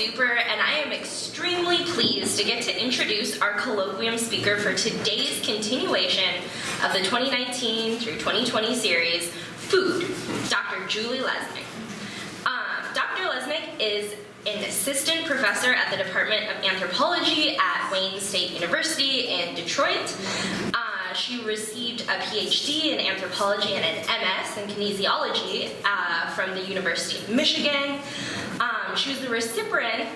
Super, and I am extremely pleased to get to introduce our colloquium speaker for today's continuation of the 2019 through 2020 series, Food, Dr. Julie Lesnik. Dr. Lesnik is an assistant professor at the Department of Anthropology at Wayne State University in Detroit. She received a PhD in anthropology and an MS in kinesiology from the University of Michigan. She was the recipient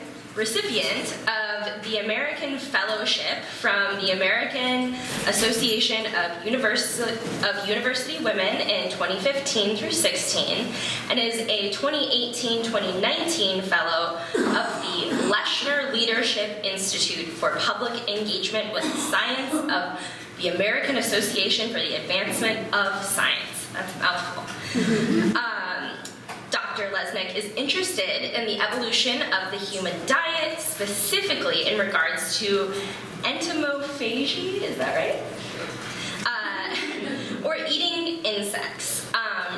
of the American Fellowship from the American Association of University Women in 2015 through 16, and is a 2018-2019 Fellow of the Leshner Leadership Institute for Public Engagement with Science of the American Association for the Advancement of Science. That's a mouthful. Dr. Lesnik is interested in the evolution of the human diet, specifically in regards to entomophagy, is that right? Or eating insects.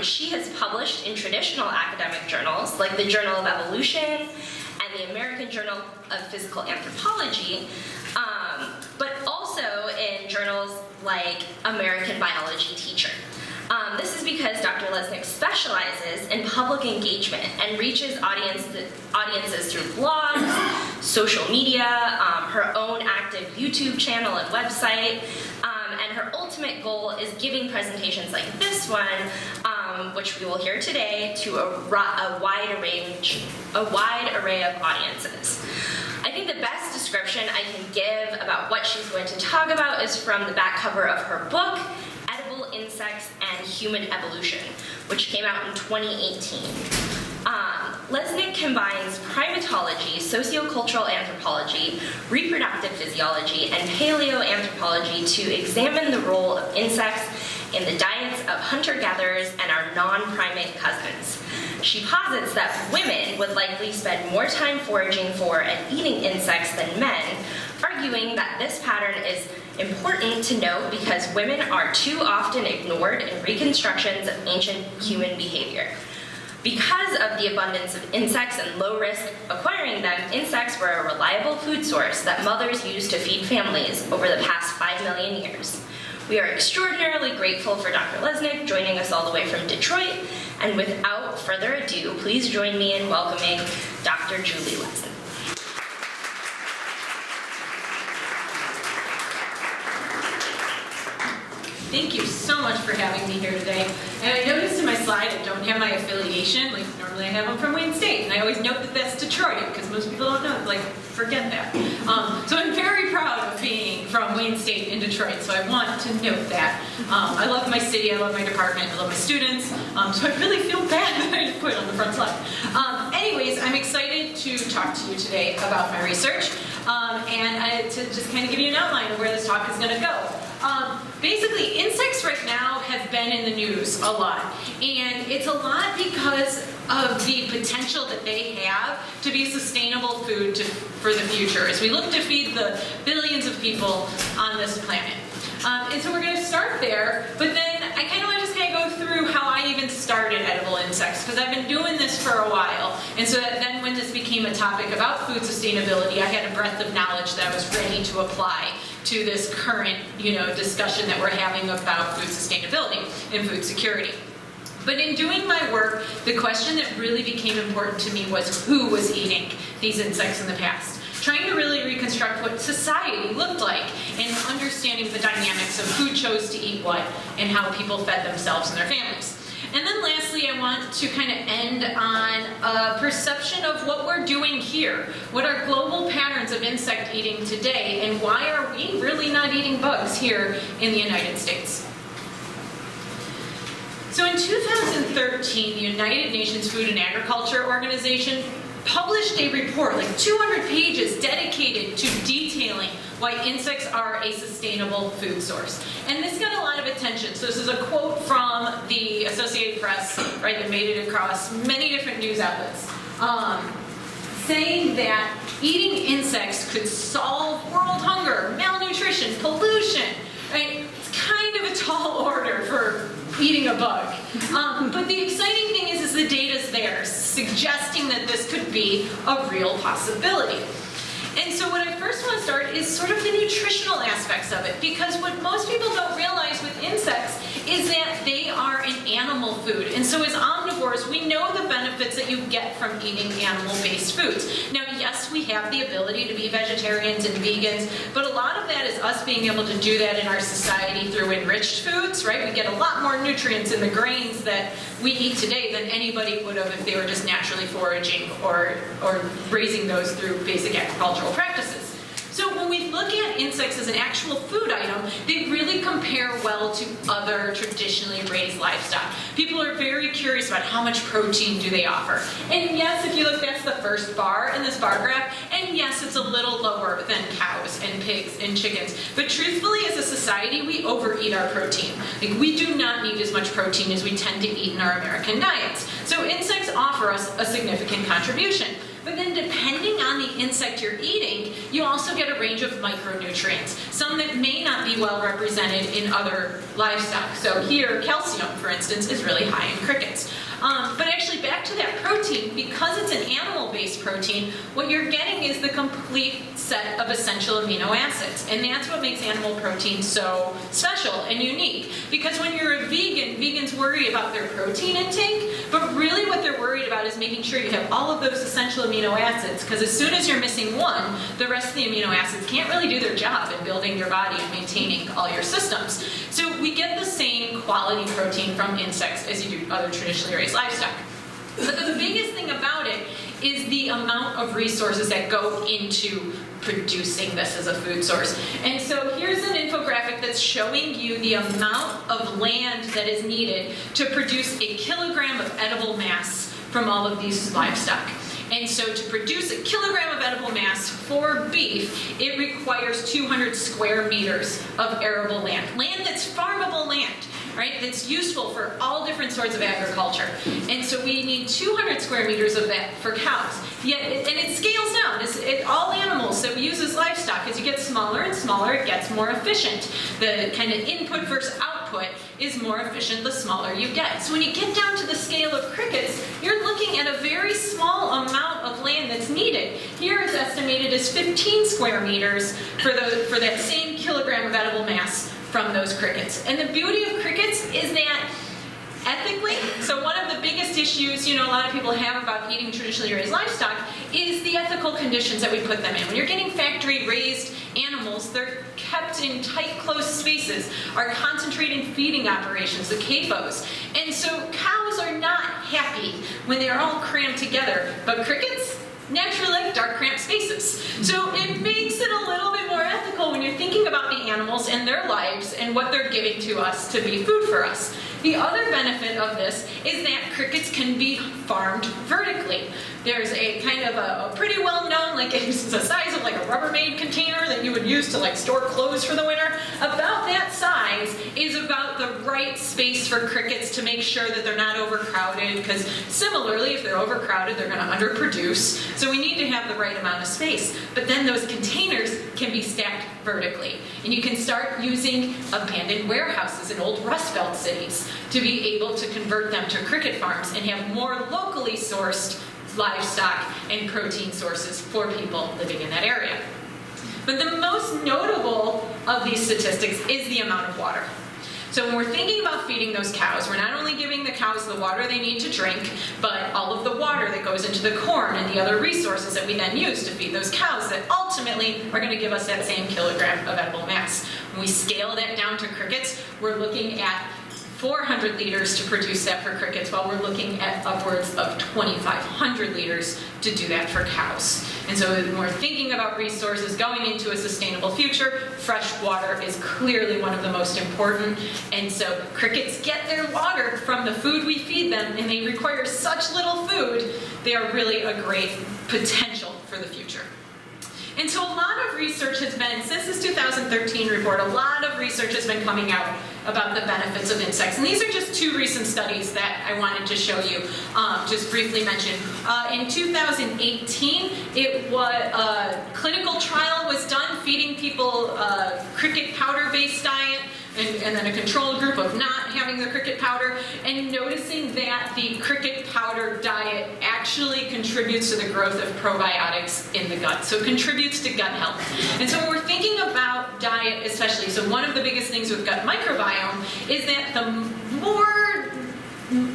She has published in traditional academic journals like the Journal of Evolution and the American Journal of Physical Anthropology, but also in journals like American Biology Teacher. This is because Dr. Lesnik specializes in public engagement and reaches audiences through blogs, social media, her own active YouTube channel and website, and her ultimate goal is giving presentations like this one, which we will hear today, to a wide array of audiences. I think the best description I can give about what she's going to talk about is from the back cover of her book, Edible Insects and Human Evolution, which came out in 2018. Lesnik combines primatology, sociocultural anthropology, reproductive physiology, and paleoanthropology to examine the role of insects in the diets of hunter-gatherers and our non-primate cousins. She posits that women would likely spend more time foraging for and eating insects than men, arguing that this pattern is important to note because women are too often ignored in reconstructions of ancient human behavior. Because of the abundance of insects and low risk acquiring them, insects were a reliable food source that mothers used to feed families over the past 5 million years. We are extraordinarily grateful for Dr. Lesnik joining us all the way from Detroit, and without further ado, please join me in welcoming Dr. Julie Lesnik. Thank you so much for having me here today. And I noticed in my slide I don't have my affiliation. Like normally I have them from Wayne State, and I always note that that's Detroit because most people don't know. Like forget that. So I'm very proud of being from Wayne State in Detroit. So I want to note that. I love my city. I love my department. I love my students. So I really feel bad that I put it on the front slide. Anyways, I'm excited to talk to you today about my research and to just kind of give you an outline of where this talk is going to go. Basically, insects right now have been in the news a lot, and it's a lot because of the potential that they have to be sustainable food for the future as we look to feed the billions of people on this planet. And so we're going to start there, but then I kind of want to just go through how I even started edible insects, because I've been doing this for a while, and so that then when this became a topic about food sustainability, I had a breadth of knowledge that I was ready to apply to this current, discussion that we're having about food sustainability and food security. But in doing my work, the question that really became important to me was who was eating these insects in the past. Trying to really reconstruct what society looked like and understanding the dynamics of who chose to eat what and how people fed themselves and their families. And then lastly, I want to kind of end on a perception of what we're doing here. What are global patterns of insect eating today, and why are we really not eating bugs here in the United States? So in 2013, the United Nations Food and Agriculture Organization published a report, like 200 pages, dedicated to detailing why insects are a sustainable food source. And this got a lot of attention. So this is a quote from the Associated Press, right, that made it across many different news outlets, saying that eating insects could solve world hunger, malnutrition, pollution, right? It's kind of a tall order for eating a bug. But the exciting thing is the data's there, suggesting that this could be a real possibility. And so what I first want to start is sort of the nutritional aspects of it, because what most people don't realize with insects is that they are an animal food. And so as omnivores, we know the benefits that you get from eating animal-based foods. Now, yes, we have the ability to be vegetarians and vegans, but a lot of that is us being able to do that in our society through enriched foods, right? We get a lot more nutrients in the grains that we eat today than anybody would have if they were just naturally foraging or raising those through basic agricultural practices. So when we look at insects as an actual food item, they really compare well to other traditionally raised livestock. People are very curious about how much protein do they offer. And yes, if you look, that's the first bar in this bar graph, and yes, it's a little lower than cows and pigs and chickens. But truthfully, as a society, we overeat our protein. Like, we do not need as much protein as we tend to eat in our American diets. So insects offer us a significant contribution. But then depending on the insect you're eating, you also get a range of micronutrients, some that may not be well represented in other livestock. So here, calcium, for instance, is really high in crickets. But actually, back to that protein, because it's an animal-based protein, what you're getting is the complete set of essential amino acids. And that's what makes animal protein so special and unique. Because when you're a vegan, vegans worry about their protein intake, but really what they're worried about is making sure you have all of those essential amino acids, because as soon as you're missing one, the rest of the amino acids can't really do their job in building your body and maintaining all your systems. So we get the same quality protein from insects as you do other traditionally raised livestock. But the biggest thing about it is the amount of resources that go into producing this as a food source. And so here's an infographic that's showing you the amount of land that is needed to produce a kilogram of edible mass from all of these livestock. And so to produce a kilogram of edible mass for beef, it requires 200 square meters of arable land. Land that's farmable land, right? That's useful for all different sorts of agriculture. And so we need 200 square meters of that for cows. Yet, and it scales down. All animals that we use as livestock, as you get smaller and smaller, it gets more efficient. The kind of input versus output is more efficient the smaller you get. So when you get down to the scale of crickets, you're looking at a very small amount of land that's needed. Here it's estimated as 15 square meters for that same kilogram of edible mass from those crickets. And the beauty of crickets is that ethically, so one of the biggest issues, a lot of people have about eating traditionally raised livestock is the ethical conditions that we put them in. When you're getting factory-raised animals, they're kept in tight, close spaces, are concentrated feeding operations, the capos. And so cows are not happy when they're all crammed together, but crickets naturally like dark, cramped spaces. So it makes it a little bit more ethical when you're thinking about the animals and their lives and what they're giving to us to be food for us. The other benefit of this is that crickets can be farmed vertically. There's a kind of a pretty well-known, it's the size of like a Rubbermaid container that you would use to store clothes for the winter. About that size is about the right space for crickets to make sure that they're not overcrowded, because similarly, if they're overcrowded, they're going to underproduce. So we need to have the right amount of space. But then those containers can be stacked vertically. And you can start using abandoned warehouses in old Rust Belt cities to be able to convert them to cricket farms and have more locally sourced livestock and protein sources for people living in that area. But the most notable of these statistics is the amount of water. So when we're thinking about feeding those cows, we're not only giving the cows the water they need to drink, but all of the water that goes into the corn and the other resources that we then use to feed those cows that ultimately are going to give us that same kilogram of edible mass. When we scale that down to crickets, we're looking at 400 liters to produce that for crickets, while we're looking at upwards of 2,500 liters to do that for cows. And so when we're thinking about resources going into a sustainable future, fresh water is clearly one of the most important. And so crickets get their water from the food we feed them, and they require such little food, they are really a great potential for the future. And so a lot of research has been, since this 2013 report, a lot of research has been coming out about the benefits of insects. And these are just two recent studies that I wanted to show you, just briefly mention. In 2018, a clinical trial was done feeding people a cricket powder-based diet, and then a control group of not having the cricket powder, and noticing that the cricket powder diet actually actually contributes to the growth of probiotics in the gut. So it contributes to gut health. And so when we're thinking about diet especially, so one of the biggest things with gut microbiome is that the more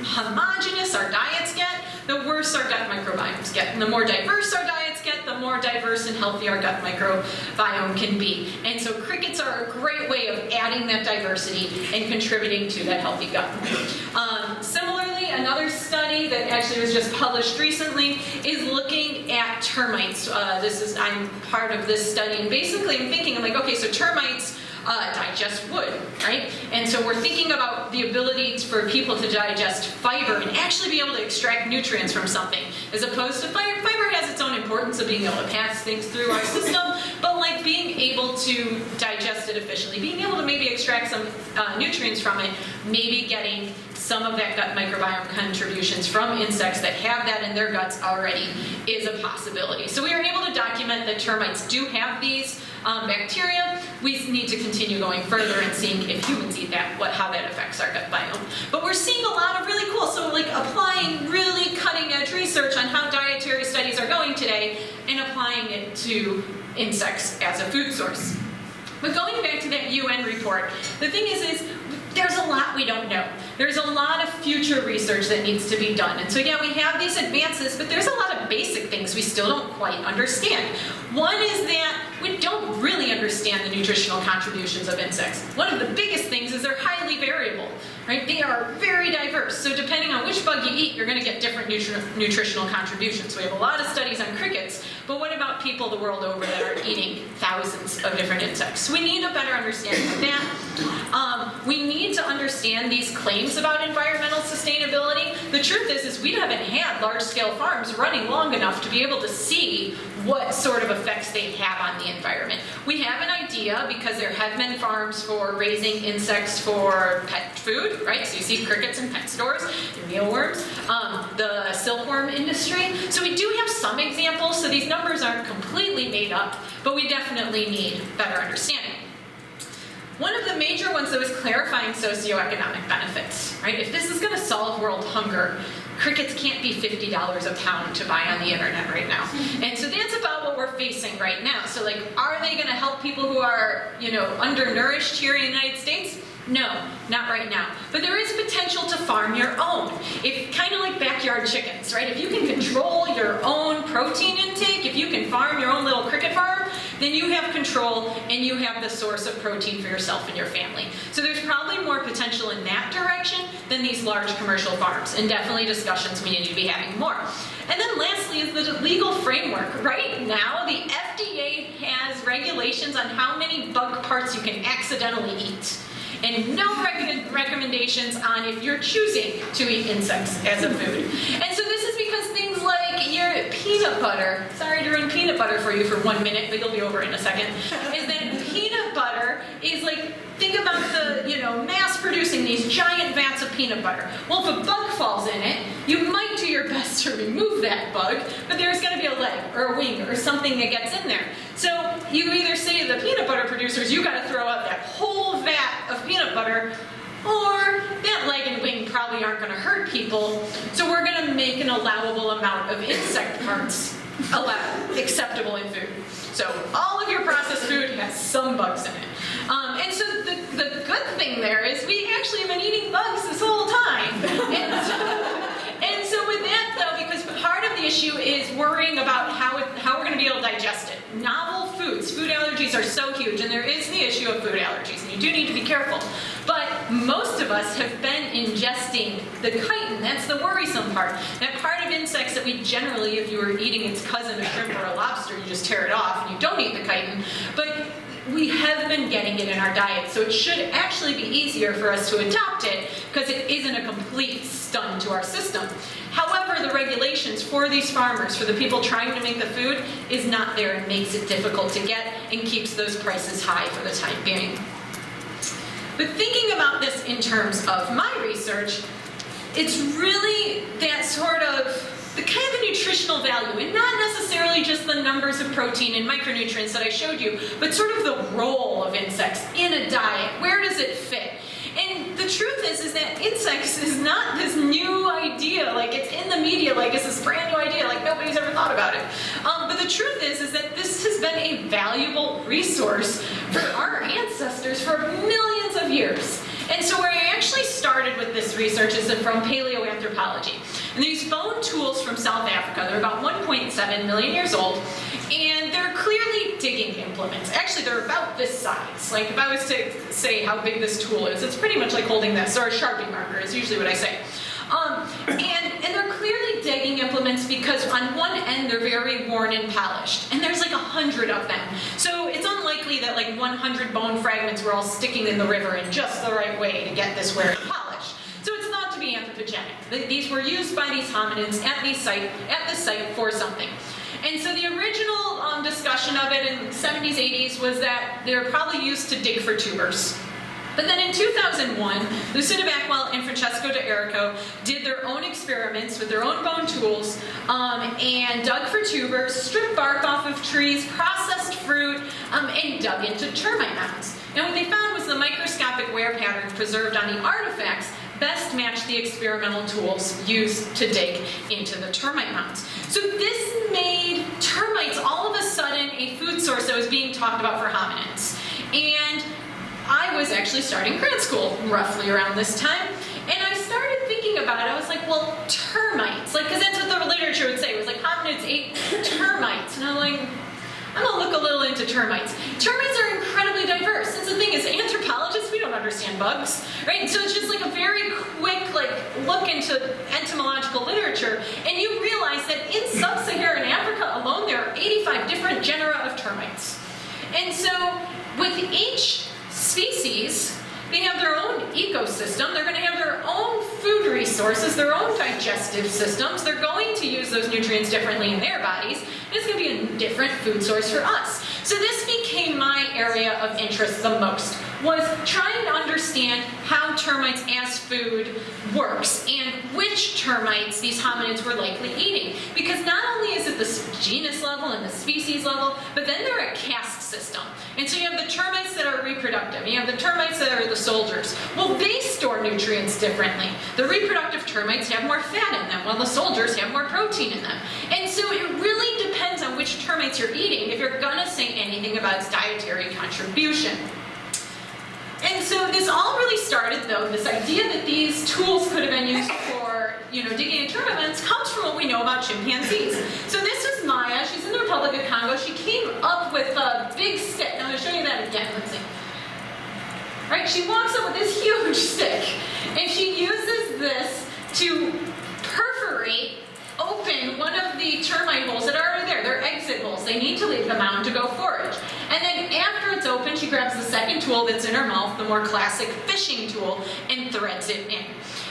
homogeneous our diets get, the worse our gut microbiomes get. And the more diverse our diets get, the more diverse and healthy our gut microbiome can be. And so crickets are a great way of adding that diversity and contributing to that healthy gut. Similarly, another study that actually was just published recently is looking at termites. I'm part of this study, and basically I'm thinking, I'm like, okay, so termites digest wood, right? And so we're thinking about the ability for people to digest fiber and actually be able to extract nutrients from something, as opposed to fiber. Fiber has its own importance of being able to pass things through our system, but like being able to digest it efficiently, being able to maybe extract some nutrients from it, maybe getting some of that gut microbiome contributions from insects that have that in their guts already is a possibility. So we were able to document that termites do have these bacteria. We need to continue going further and seeing if humans eat that, how that affects our gut biome. But we're seeing a lot of really cool, so like applying really cutting edge research on how dietary studies are going today and applying it to insects as a food source. But going back to that UN report, the thing is there's a lot we don't know. There's a lot of future research that needs to be done. And so yeah, we have these advances, but there's a lot of basic things we still don't quite understand. One is that we don't really understand the nutritional contributions of insects. One of the biggest things is they're highly variable, right? They are very diverse. So depending on which bug you eat, you're gonna get different nutritional contributions. We have a lot of studies on crickets, but what about people the world over that are eating thousands of different insects? So we need a better understanding of that. We need to understand these claims about environmental sustainability. The truth is we haven't had large-scale farms running long enough to be able to see what sort of effects they have on the environment. We have an idea because there have been farms for raising insects for pet food, right? So you see crickets in pet stores, mealworms, the silkworm industry. So we do have some examples, so these numbers aren't completely made up, but we definitely need better understanding. One of the major ones that was clarifying socioeconomic benefits, right? If this is going to solve world hunger, crickets can't be $50 a pound to buy on the internet right now. And so that's about what we're facing right now. So like, are they going to help people who are, undernourished here in the United States? No, not right now. But there is potential to farm your own. If kind of like backyard chickens, right? If you can control your own protein intake, if you can farm your own little cricket farm, then you have control and you have the source of protein for yourself and your family. So there's probably more potential in that direction than these large commercial farms, and definitely discussions we need to be having more. And then lastly is the legal framework. Right now, the FDA has regulations on how many bug parts you can accidentally eat, and no recommendations on if you're choosing to eat insects as a food. And so this is because things like your peanut butter, sorry to ruin peanut butter for you for 1 minute, but you'll be over in a second, is that peanut butter is like, think about the, mass producing these giant vats of peanut butter. Well, if a bug falls in it, you might do your best to remove that bug, but there's gonna be a leg or a wing or something that gets in there. So you either say to the peanut butter producers, you gotta throw out that whole vat of peanut butter, or that leg and wing probably aren't gonna hurt people, so we're gonna make an allowable amount of insect parts acceptable in food. So all of your processed food has some bugs in it. And so the good thing there is we actually have been eating bugs this whole time. And so with that though, because part of the issue is worrying about how we're going to be able to digest it. Novel foods, food allergies are so huge, and there is the issue of food allergies, and you do need to be careful. But most of us have been ingesting the chitin. That's the worrisome part. That part of insects that we generally, if you were eating its cousin, a shrimp or a lobster, you just tear it off and you don't eat the chitin. But we have been getting it in our diet, so it should actually be easier for us to adopt it because it isn't a complete stun to our system. However, the regulations for these farmers, for the people trying to make the food, is not there and makes it difficult to get and keeps those prices high for the time being. But thinking about this in terms of my research, it's really that sort of the kind of the nutritional value, and not necessarily just the numbers of protein and micronutrients that I showed you, but sort of the role of insects in a diet. Where does it fit? And the truth is that insects is not this new idea, like it's in the media, like it's this brand new idea. thought about it. But the truth is that this has been a valuable resource for our ancestors for millions of years. And so where I actually started with this research is from paleoanthropology. And these bone tools from South Africa, they're about 1.7 million years old, and they're clearly digging implements. Actually, they're about this size. Like if I was to say how big this tool is, it's pretty much like holding this, or a Sharpie marker is usually what I say. And they're clearly digging implements because on one end they're very worn and polished, and there's like 100 of them. So it's unlikely that like 100 bone fragments were all sticking in the river in just the right way to get this wear and polish. So it's thought to be anthropogenic. These were used by these hominins at this site for something. And so the original discussion of it in the 70s, 80s was that they were probably used to dig for tubers. But then in 2001, Lucinda Backwell and Francesco D'Erico did their own experiments with their own bone tools and dug for tubers, stripped bark off of trees, processed fruit, and dug into termite mounds. And what they found was the microscopic wear patterns preserved on the artifacts best matched the experimental tools used to dig into the termite mounds. So this made termites all of a sudden a food source that was being talked about for hominins. And I was actually starting grad school roughly around this time, and I started thinking about it. I was like, well, termites, like, because that's what the literature would say. It was like hominids ate termites, and I'm like, I'm gonna look a little into termites. Termites are incredibly diverse. That's the thing is, anthropologists, we don't understand bugs, right? So it's just like a very quick look into entomological literature, and you realize that in sub-Saharan Africa alone, there are 85 different genera of termites. And so with each species, they have their own ecosystem, they're going to have their own food resources, their own digestive systems, they're going to use those nutrients differently in their bodies, and it's going to be a different food source for us. So this became my area of interest the most, was trying to understand how termites as food works and which termites these hominids were likely eating. Because not only is it the genus level and the species level, but then they're a caste system. And so you have the termites that are reproductive, and you have the termites that are the soldiers. Well, they store nutrients differently. The reproductive termites have more fat in them, while the soldiers have more protein in them. And so it really depends on which termites you're eating if you're gonna say anything about its dietary contribution. And so this all really started, though, this idea that these tools could have been used for, digging into termites comes from what we know about chimpanzees. So this is Maya. She's in the Republic of Congo. She came up with a big stick. I'm going to show you that again. Let's see. Right? She walks up with this huge stick, and she uses this to perforate open one of the termite holes that are already there. They're exit holes. They need to leave the mound to go forage. And then after it's open, she grabs the second tool that's in her mouth, the more classic fishing tool, and threads it in.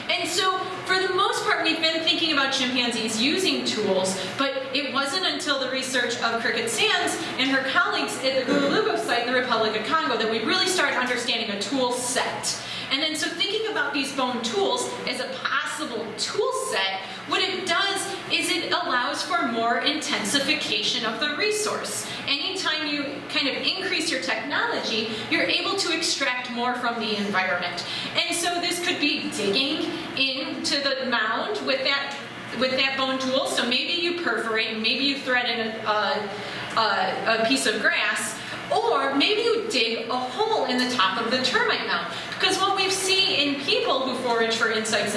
And so, for the most part, we've been thinking about chimpanzees using tools, but it wasn't until the research of Cricket Sands and her colleagues at the Gulugo site in the Republic of Congo that we really started understanding a tool set. And then so thinking about these bone tools as a possible tool set, what it does is it allows for more intensification of the resource. Anytime you kind of increase your technology, you're able to extract more from the environment. And so this could be digging into the mound with that bone tool. So maybe you perforate, maybe you thread in a piece of grass, or maybe you dig a hole in the top of the termite mound. Because what we see in people who forage for insects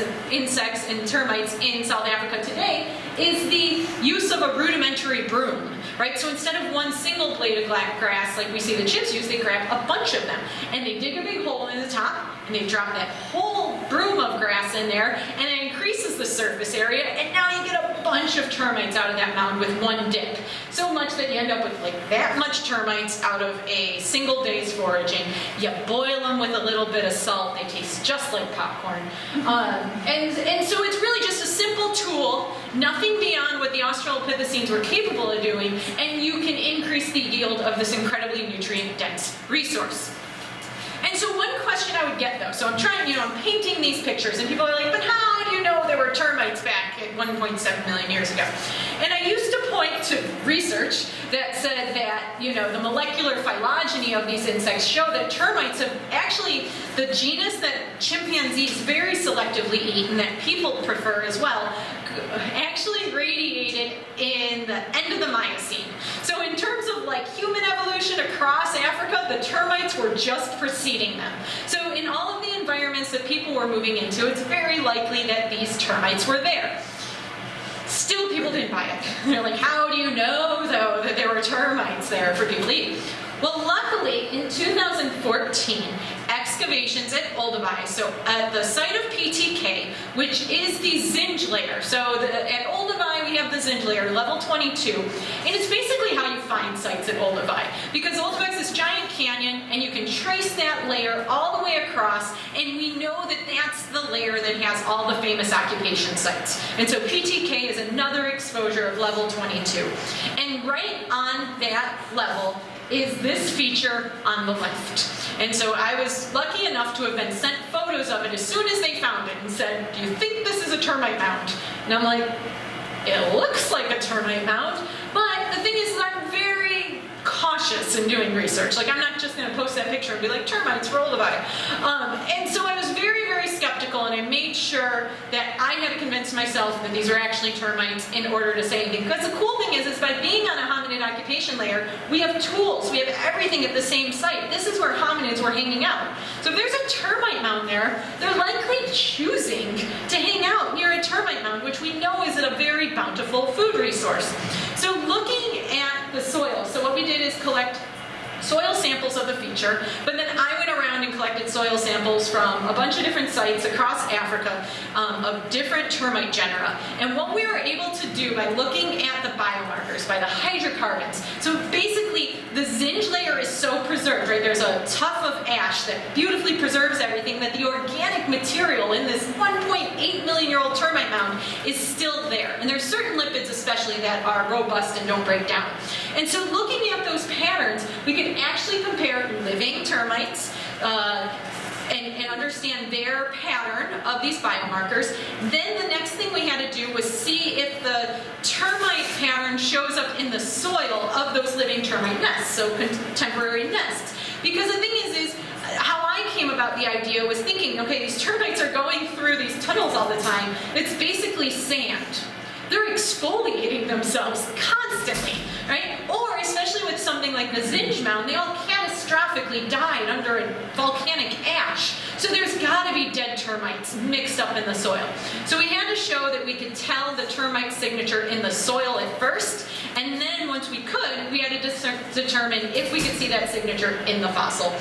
and termites in South Africa today is the use of a rudimentary broom, right? So instead of one single blade of grass like we see the chimps use, they grab a bunch of them. And they dig a big hole in the top, and they drop that whole broom of grass in there, and it increases the surface area, and now you get a bunch of termites out of that mound with one dip. So much that you end up with like that much termites out of a single day's foraging. You boil them with a little bit of salt, they taste just like popcorn. And so it's really just a simple tool, nothing beyond what the Australopithecines were capable of doing, and you can increase the yield of this incredibly nutrient-dense resource. And so one question I would get though, so I'm trying, I'm painting these pictures, and people are like, but how do you know there were termites back at 1.7 million years ago? And I used to point to research that said that, the molecular phylogeny of these insects show that termites have actually, the genus that chimpanzees very selectively eat and that people prefer as well, actually radiated in the end of the Miocene. So in terms of like human evolution across Africa, the termites were just preceding them. So in all of the environments that people were moving into, it's very likely that these termites were there. Still, people didn't buy it. They're like, how do you know, though, that there were termites there for people to eat? Well, luckily, in 2014, excavations at Olduvai, so at the site of PTK, which is the Zinj layer. So at Olduvai, we have the Zinj layer, level 22, and it's basically how you find sites at Olduvai. Because Olduvai is this giant canyon, and you can trace that layer all the way across, and we know that that's the layer that has all the famous occupation sites. And so PTK is another exposure of level 22. And right on that level is this feature on the left. And so I was lucky enough to have been sent photos of it as soon as they found it and said, do you think this is a termite mound? And I'm like, it looks like a termite mound, but the thing is I'm very cautious in doing research. Like, I'm not just going to post that picture and be like, termites, roll about it. And so I was very, very skeptical, and I made sure that I had to convince myself that these are actually termites in order to say anything. Because the cool thing is by being on a hominid occupation layer, we have tools, we have everything at the same site. This is where hominids were hanging out. So if there's a termite mound there, they're likely choosing to hang out near a termite mound, which we know is a very bountiful food resource. So looking at the soil, so what we did is collect soil samples of the feature, but then I went around and collected soil samples from a bunch of different sites across Africa of different termite genera. And what we were able to do by looking at the biomarkers, by the hydrocarbons, so basically the Zinj layer is so preserved, right? There's a tuff of ash that beautifully preserves everything, that the organic material in this 1.8 million year old termite mound is still there. And there's certain lipids especially that are robust and don't break down. And so looking at those patterns, we could actually compare living termites and understand their pattern of these biomarkers. Then the next thing we had to do was see if the termite pattern shows up in the soil of those living termite nests, so contemporary nests. Because the thing is how I came about the idea was thinking, okay, these termites are going through these tunnels all the time. It's basically sand. They're exfoliating themselves constantly, right? Or especially with something like the Zinj mound, they all catastrophically died under a volcanic ash. So there's got to be dead termites mixed up in the soil. So we had to show that we could tell the termite signature in the soil at first, and then once we could, we had to determine if we could see that signature in the fossil.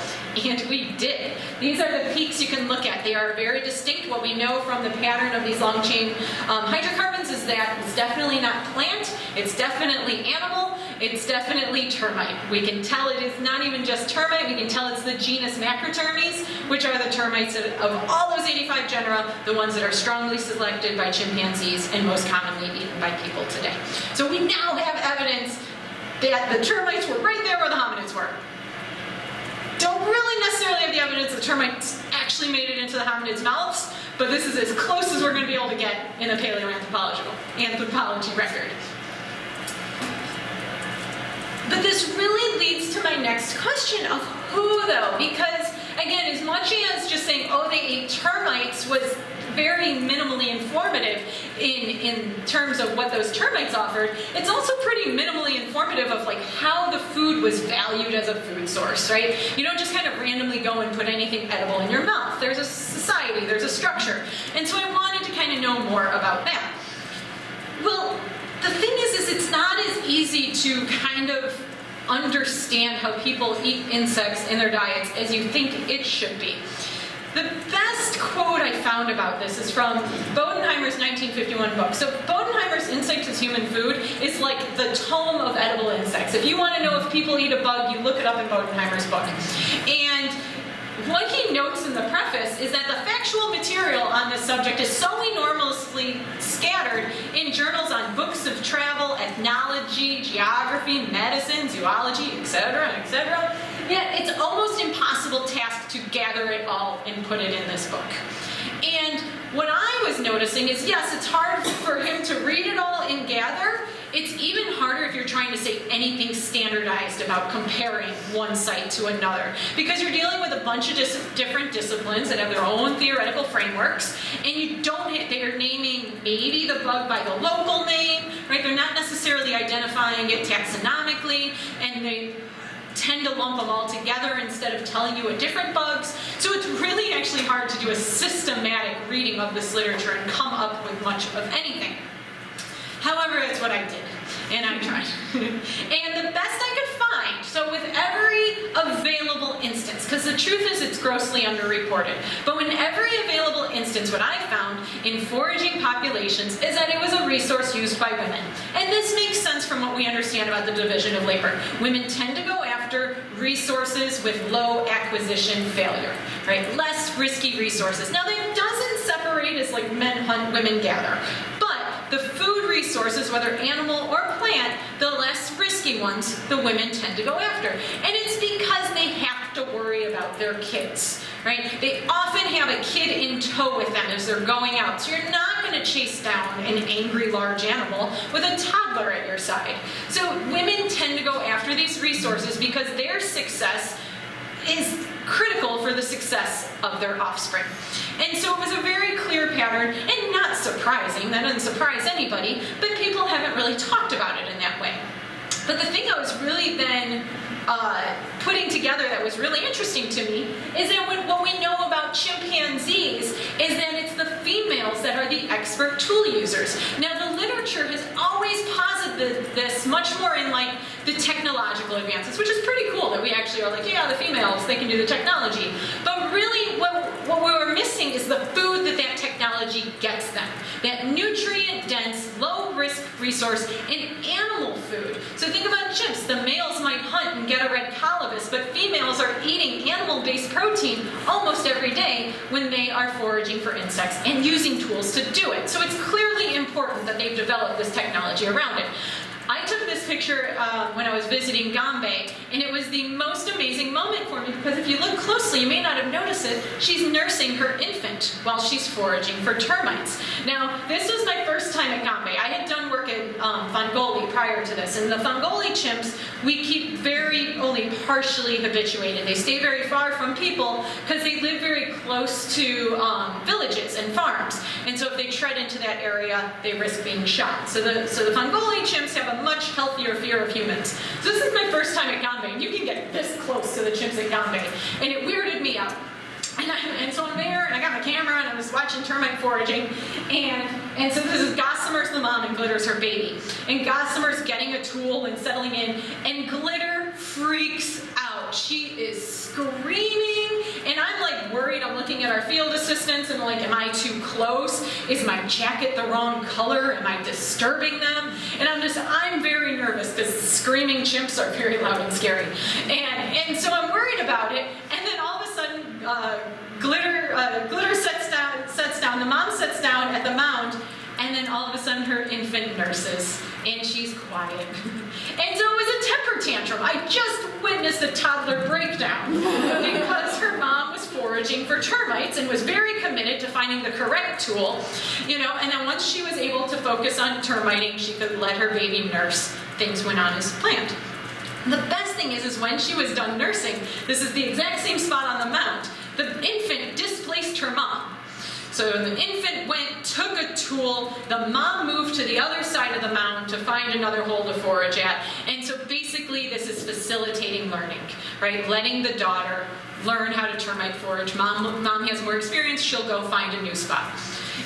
And we did. These are the peaks you can look at. They are very distinct. What we know from the pattern of these long chain hydrocarbons is that it's definitely not plant, it's definitely animal, it's definitely termite. We can tell it is not even just termite, we can tell it's the genus Macrotermes, which are the termites of all those 85 genera, the ones that are strongly selected by chimpanzees and most commonly eaten by people today. So we now have evidence that the termites were right there where the hominids were. Don't really necessarily have the evidence that termites actually made it into the hominids' mouths, but this is as close as we're going to be able to get in a paleoanthropology record. But this really leads to my next question of who, though? Because, again, as much as just saying, oh, they ate termites was very minimally informative in terms of what those termites offered, it's also pretty minimally informative of like how the food was valued as a food source, right? You don't just kind of randomly go and put anything edible in your mouth. There's a society, there's a structure. And so I wanted to kind of know more about that. Well, the thing is it's not as easy to kind of understand how people eat insects in their diets as you think it should be. The best quote I found about this is from Bodenheimer's 1951 book. So Bodenheimer's Insects as Human Food is like the tome of edible insects. If you want to know if people eat a bug, you look it up in Bodenheimer's book. And what he notes in the preface is that the factual material on this subject is so enormously scattered in journals on books of travel, ethnology, geography, medicine, zoology, etc., yet it's almost impossible task to gather it all and put it in this book. And what I was noticing is, yes, it's hard for him to read it all and gather. It's even harder if you're trying to say anything standardized about comparing one site to another, because you're dealing with a bunch of different disciplines that have their own theoretical frameworks, and they're naming maybe the bug by the local name, right? They're not necessarily identifying it taxonomically, and they tend to lump them all together instead of telling you what different bugs. So it's really actually hard to do a systematic reading of this literature and come up with much of anything. However, that's what I did, and I tried. And the best I could find, so with every available instance, because the truth is it's grossly underreported, but in every available instance, what I found in foraging populations is that it was a resource used by women. And this makes sense from what we understand about the division of labor. Women tend to go after resources with low acquisition failure, right? Less risky resources. Now, that doesn't separate as like men hunt, women gather, but the food resources, whether animal or plant, the less risky ones, the women tend to go after. And it's because they have to worry about their kids, right? They often have a kid in tow with them as they're going out. So you're not going to chase down an angry large animal with a toddler at your side. So women tend to go after these resources because their success is critical for the success of their offspring. And so it was a very clear pattern, and not surprising, that doesn't surprise anybody, but people haven't really talked about it in that way. But the thing I was really then putting together that was really interesting to me is that what we know about chimpanzees is that it's the females that are the expert tool users. Now, the literature has always posited this much more in like the technological advances, which is pretty cool that we actually are like, yeah, the females, they can do the technology. But really what we were missing is the food that technology gets them. That nutrient-dense, low-risk resource in animal food. So think about chimps. The males might hunt and get a red colobus, but females are eating animal-based protein almost every day when they are foraging for insects and using tools to do it. So it's clearly important that they've developed this technology around it. I took this picture when I was visiting Gombe, and it was the most amazing moment for me because if you look closely, you may not have noticed it, she's nursing her infant while she's foraging for termites. Now, this was my first time at Gombe. I had done work at Fongoli prior to this, and the Fongoli chimps, we keep only partially habituated. They stay very far from people because they live very close to villages and farms, and so if they tread into that area, they risk being shot. So the Fongoli chimps have a much healthier fear of humans. So this is my first time at Gombe, and you can get this close to the chimps at Gombe, and it weirded me out. And so I'm there, and I got my camera, and I was watching termite foraging, and so this is Gossamer's the mom, and Glitter's her baby. And Gossamer's getting a tool and settling in, and Glitter freaks out. She is screaming, and I'm like worried. I'm looking at our field assistants, and like, am I too close? Is my jacket the wrong color? Am I disturbing them? And I'm very nervous because screaming chimps are very loud and scary. And so I'm worried about it, and then all of a sudden, Glitter sets down, the mom sets down at the mound, and then all of a sudden her infant nurses, and she's quiet. And so it was a temper tantrum. I just witnessed a toddler breakdown because her mom was foraging for termites and was very committed to finding the correct tool, and then once she was able to focus on termiting, she could let her baby nurse. Things went on as planned. The best thing is when she was done nursing, this is the exact same spot on the mound, the infant displaced her mom. So the infant took a tool, the mom moved to the other side of the mound to find another hole to forage at, and so basically this is facilitating learning, right? Letting the daughter learn how to termite forage. Mom has more experience, she'll go find a new spot.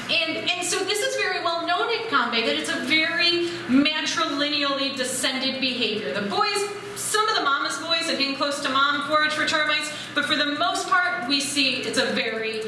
And so this is very well known at Gombe, that it's a very matrilineally descended behavior. The boys, some of the mama's boys that hang close to mom forage for termites, but for the most part, we see it's a very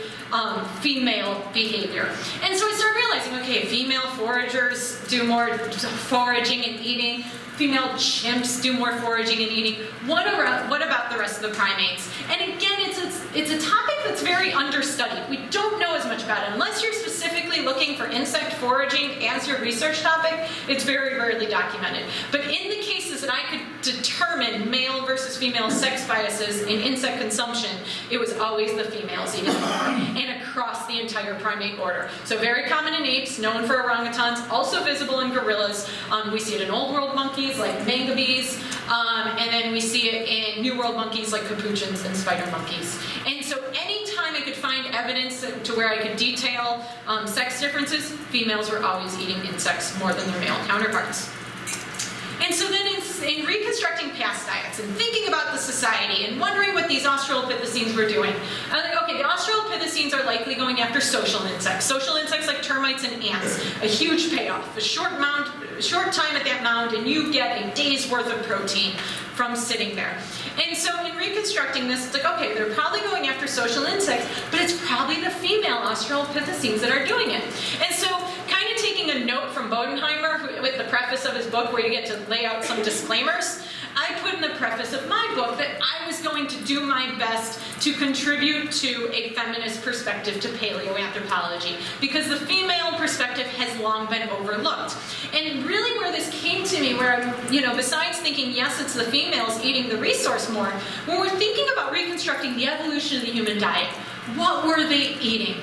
female behavior. And so I started realizing, okay, female foragers do more foraging and eating, female chimps do more foraging and eating. What about the rest of the primates? And again, it's it's a topic that's very understudied. We don't know as much about it. Unless you're specifically looking for insect foraging as your research topic, it's very rarely documented. But in the cases that I could determine male versus female sex biases in insect consumption, it was always the females eating more, and across the entire primate order. So very common in apes, known for orangutans, also visible in gorillas. We see it in Old World monkeys like mangabeys, and then we see it in New World monkeys like capuchins and spider monkeys. And so anytime I could find evidence to where I could detail sex differences, females were always eating insects more than their male counterparts. And so then in reconstructing past diets and thinking about the society and wondering what these Australopithecines were doing, I was like, okay, the Australopithecines are likely going after social insects. Social insects like termites and ants. A huge payoff. A short time at that mound and you get a day's worth of protein from sitting there. And so in reconstructing this, it's like, okay, they're probably going after social insects, but it's probably the female Australopithecines that are doing it. And so kind of taking a note from Bodenheimer with the preface of his book where you get to lay out some disclaimers, I put in the preface of my book that I was going to do my best to contribute to a feminist perspective to paleoanthropology, because the female perspective has long been overlooked. And really where this came to me, where I'm, besides thinking, yes, it's the females eating the resource more, when we're thinking about reconstructing the evolution of the human diet, what were they eating?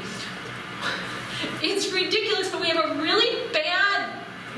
It's ridiculous, but we have a really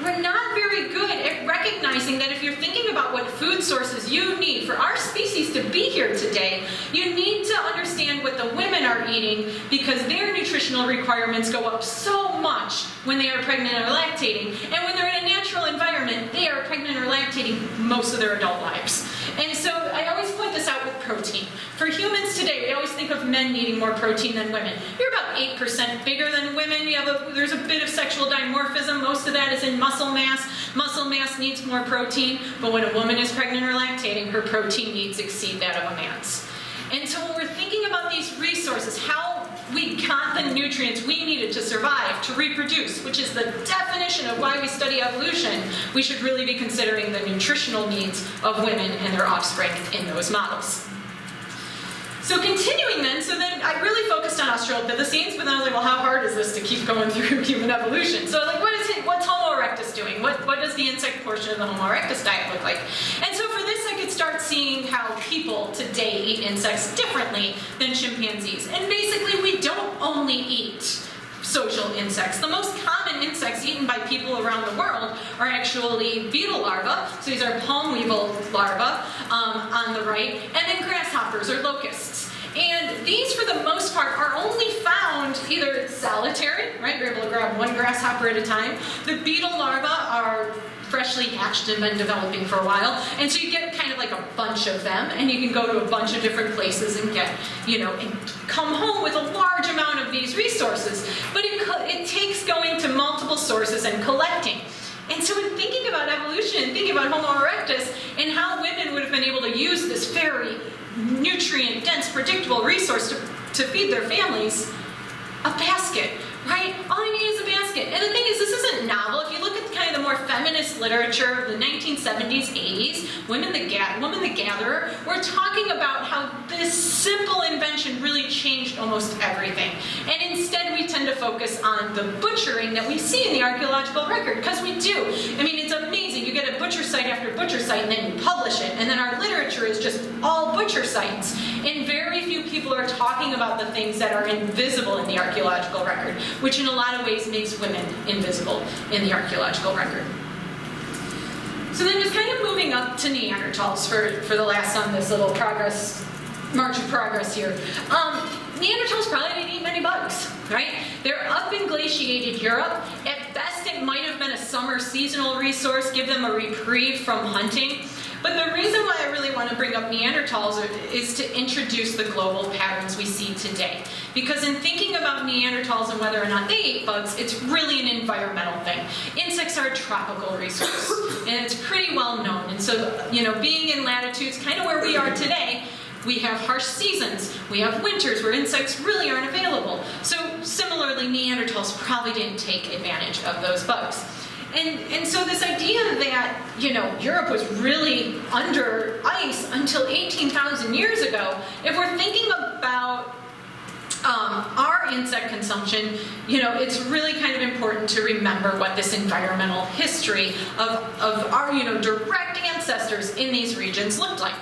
we're not very good at recognizing that if you're thinking about what food sources you need for our species to be here today, you need to understand what the women are eating, because their nutritional requirements go up so much when they are pregnant or lactating. And when they're in a natural environment, they are pregnant or lactating most of their adult lives. And so I always point this out with protein. For humans today, we always think of men needing more protein than women. You're about 8% bigger than women. There's a bit of sexual dimorphism. Most of that is in muscle mass. Muscle mass needs more protein, but when a woman is pregnant or lactating, her protein needs exceed that of a man's. And so when we're thinking about these resources, how we got the nutrients we needed to survive, to reproduce, which is the definition of why we study evolution, we should really be considering the nutritional needs of women and their offspring in those models. So continuing then, I really focused on Australopithecines, but then I was like, well, how hard is this to keep going through human evolution? So like, what's Homo erectus doing? What does the insect portion of the Homo erectus diet look like? And so for this, I could start seeing how people today eat insects differently than chimpanzees. And basically, we don't only eat social insects. The most common insects eaten by people around the world are actually beetle larvae. So these are palm weevil larvae on the right, and then grasshoppers or locusts. And these, for the most part, are only found either solitary, right? You're able to grab one grasshopper at a time. The beetle larvae are freshly hatched and been developing for a while. And so you get kind of like a bunch of them, and you can go to a bunch of different places and get, and come home with a large amount of these resources. But it takes going to multiple sources and collecting. And so in thinking about evolution and thinking about Homo erectus and how women would have been able to use this very nutrient-dense, predictable resource to feed their families, a basket, right? All you need is a basket. And the thing is, this isn't novel. If you look at kind of the more feminist literature of the 1970s, 80s, Woman the Gatherer, we're talking about how this simple invention really changed almost everything. And instead, we tend to focus on the butchering that we see in the archaeological record, because we do. I mean, it's amazing. You get a butcher site after butcher site, and then you publish it. And then our literature is just all butcher sites. And very few people are talking about the things that are invisible in the archaeological record, which in a lot of ways makes women invisible in the archaeological record. So then just kind of moving up to Neanderthals for the last on this little march of progress here. Neanderthals probably didn't eat many bugs, right? They're up in glaciated Europe. At best, it might have been a summer seasonal resource, give them a reprieve from hunting. But the reason why I really want to bring up Neanderthals is to introduce the global patterns we see today. Because in thinking about Neanderthals and whether or not they ate bugs, it's really an environmental thing. Insects are a tropical resource, and it's pretty well known. And so, being in latitudes kind of where we are today, we have harsh seasons. We have winters where insects really aren't available. So similarly, Neanderthals probably didn't take advantage of those bugs. And so this idea that, Europe was really under ice until 18,000 years ago, if we're thinking about our insect consumption, it's really kind of important to remember what this environmental history of our, direct ancestors in these regions looked like.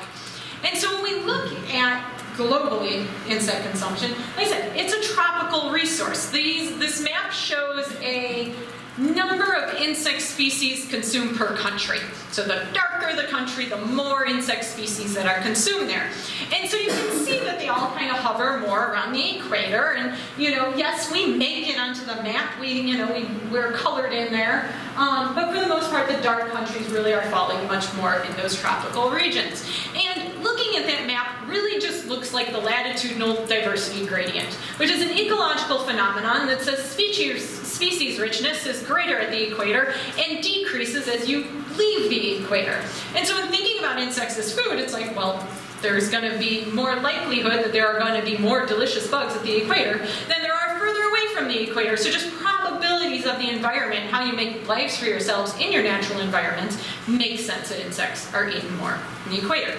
And so when we look at globally insect consumption, like I said, it's a tropical resource. This map shows a number of insect species consumed per country. So the darker the country, the more insect species that are consumed there. And so you can see that they all kind of hover more around the equator. And yes, we make it onto the map. We're colored in there. But for the most part, the dark countries really are falling much more in those tropical regions. And looking at that map really just looks like the latitudinal diversity gradient, which is an ecological phenomenon that says species richness is greater at the equator and decreases as you leave the equator. And so in thinking about insects as food, it's like, well, there's going to be more likelihood that there are going to be more delicious bugs at the equator than there are further away from the equator. So just probabilities of the environment, how you make lives for yourselves in your natural environments, makes sense that insects are eaten more in the equator.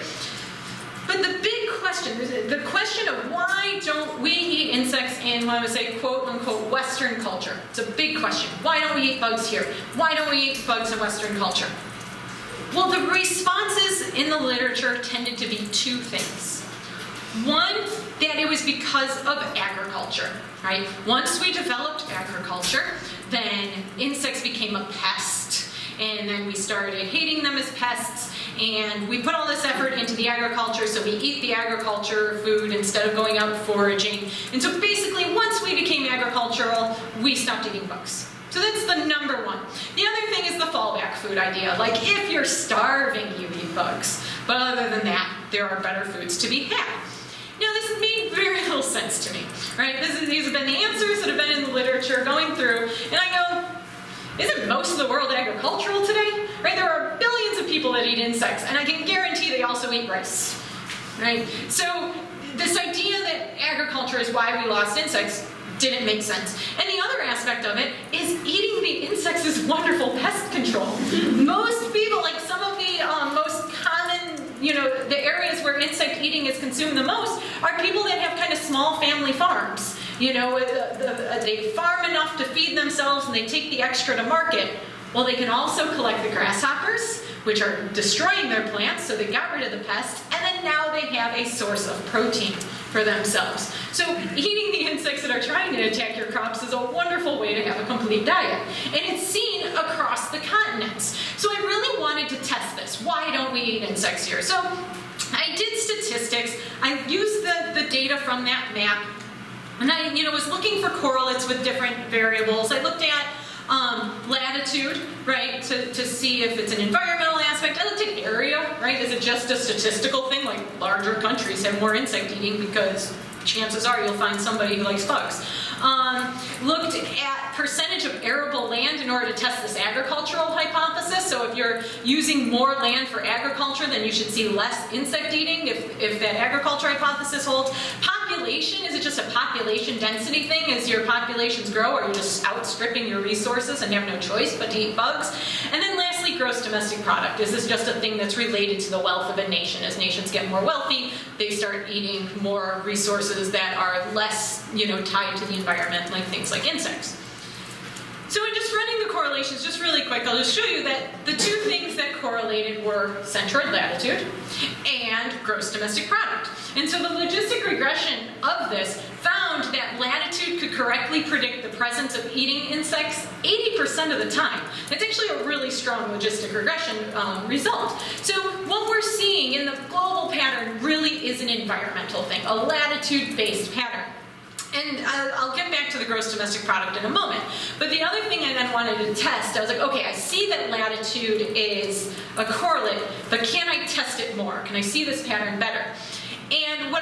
But the big question, the question of why don't we eat insects in what I would say, quote unquote, Western culture? It's a big question. Why don't we eat bugs here? Why don't we eat bugs in Western culture? Well, the responses in the literature tended to be two things. One, that it was because of agriculture, right? Once we developed agriculture, then insects became a pest, and then we started hating them as pests, and we put all this effort into the agriculture, so we eat the agriculture food instead of going out foraging. And so basically, once we became agricultural, we stopped eating bugs. So that's the number one. The other thing is the fallback food idea. Like, if you're starving, you eat bugs. But other than that, there are better foods to be had. Now, this made very little sense to me, right? These have been the answers that have been in the literature going through, and I go, isn't most of the world agricultural today? Right? There are billions of people that eat insects, and I can guarantee they also eat rice, right? So this idea that agriculture is why we lost insects didn't make sense. And the other aspect of it is eating the insects is wonderful pest control. Most people, like some of the most common, the areas where insect eating is consumed the most are people that have kind of small family farms. They farm enough to feed themselves and they take the extra to market. Well, they can also collect the grasshoppers, which are destroying their plants, so they got rid of the pest, and then now they have a source of protein for themselves. So eating the insects that are trying to attack your crops is a wonderful way to have a complete diet. And it's seen across the continents. So I really wanted to test this. Why don't we eat insects here? So I did statistics. I used the data from that map, and I was looking for correlates with different variables. I looked at latitude, right, to see if it's an environmental aspect. I looked at area, right? Is it just a statistical thing? Like, larger countries have more insect eating because chances are you'll find somebody who likes bugs. Looked at percentage of arable land in order to test this agricultural hypothesis. So if you're using more land for agriculture, then you should see less insect eating if that agriculture hypothesis holds. Population, is it just a population density thing? As your populations grow, are you just outstripping your resources and have no choice but to eat bugs? And then lastly, gross domestic product. Is this just a thing that's related to the wealth of a nation? As nations get more wealthy, they start eating more resources that are less, tied to the environment, like things like insects. So in just running the correlations, just really quick, I'll just show you that the two things that correlated were centroid latitude and gross domestic product. And so the logistic regression of this found that latitude could correctly predict the presence of eating insects 80% of the time. That's actually a really strong logistic regression result. So what we're seeing in the global pattern really is an environmental thing, a latitude-based pattern. And I'll get back to the gross domestic product in a moment. But the other thing I then wanted to test, I was like, okay, I see that latitude is a correlate, but can I test it more? Can I see this pattern better? And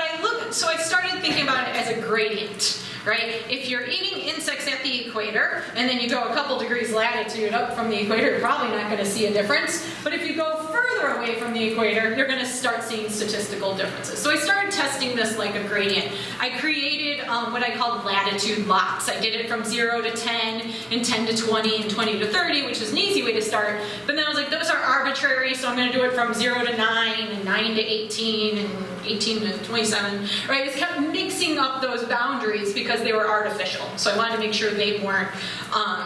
so I started thinking about it as a gradient, right? If you're eating insects at the equator, and then you go a couple degrees latitude up from the equator, you're probably not going to see a difference. But if you go further further away from the equator, you're going to start seeing statistical differences. So I started testing this like a gradient. I created what I called latitude lots. I did it from 0 to 10, and 10 to 20, and 20 to 30, which is an easy way to start. But then I was like, those are arbitrary, so I'm going to do it from 0 to 9, and 9 to 18, and 18 to 27, right? I just kept mixing up those boundaries because they were artificial. So I wanted to make sure they weren't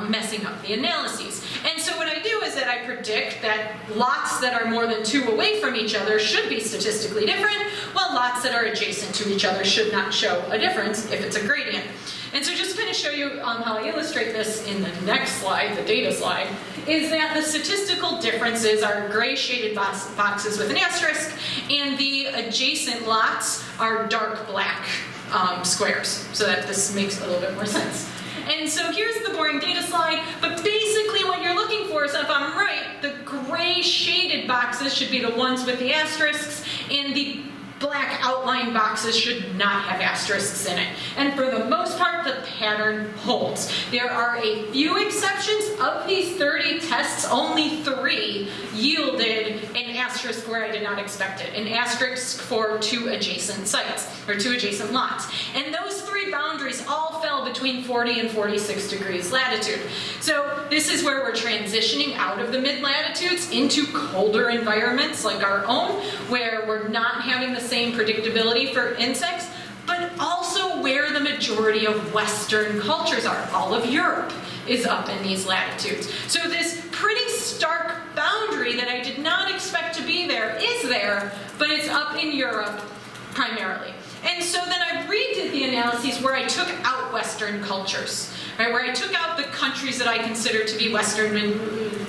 messing up the analyses. And so what I do is that I predict that lots that are more than 2 away from each other should be statistically different, while lots that are adjacent to each other should not show a difference if it's a gradient. And so just to kind of show you how I illustrate this in the next slide, the data slide, is that the statistical differences are gray shaded boxes with an asterisk, and the adjacent lots are dark black squares, so that this makes a little bit more sense. And so here's the boring data slide, but basically what you're looking for is, if I'm right, the gray shaded boxes should be the ones with the asterisks, and the black outline boxes should not have asterisks in it. And for the most part, the pattern holds. There are a few exceptions. Of these 30 tests, only 3 yielded an asterisk where I did not expect it. An asterisk for 2 adjacent sites, or 2 adjacent lots. And those 3 boundaries all fell between 40 and 46 degrees latitude. So this is where we're transitioning out of the mid-latitudes into colder environments like our own, where we're not having the same predictability for insects, but also where the majority of Western cultures are. All of Europe is up in these latitudes. So this pretty stark boundary that I did not expect to be there is there, but it's up in Europe primarily. And so then I redid the analyses where I took out Western cultures, right? Where I took out the countries that I consider to be Western, and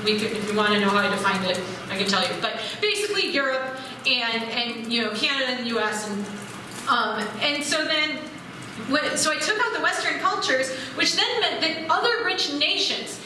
we could, if you want to know how I defined it, I can tell you. But basically Europe and you know, Canada and the US, and so then so I took out the Western cultures, which then meant that other rich nations,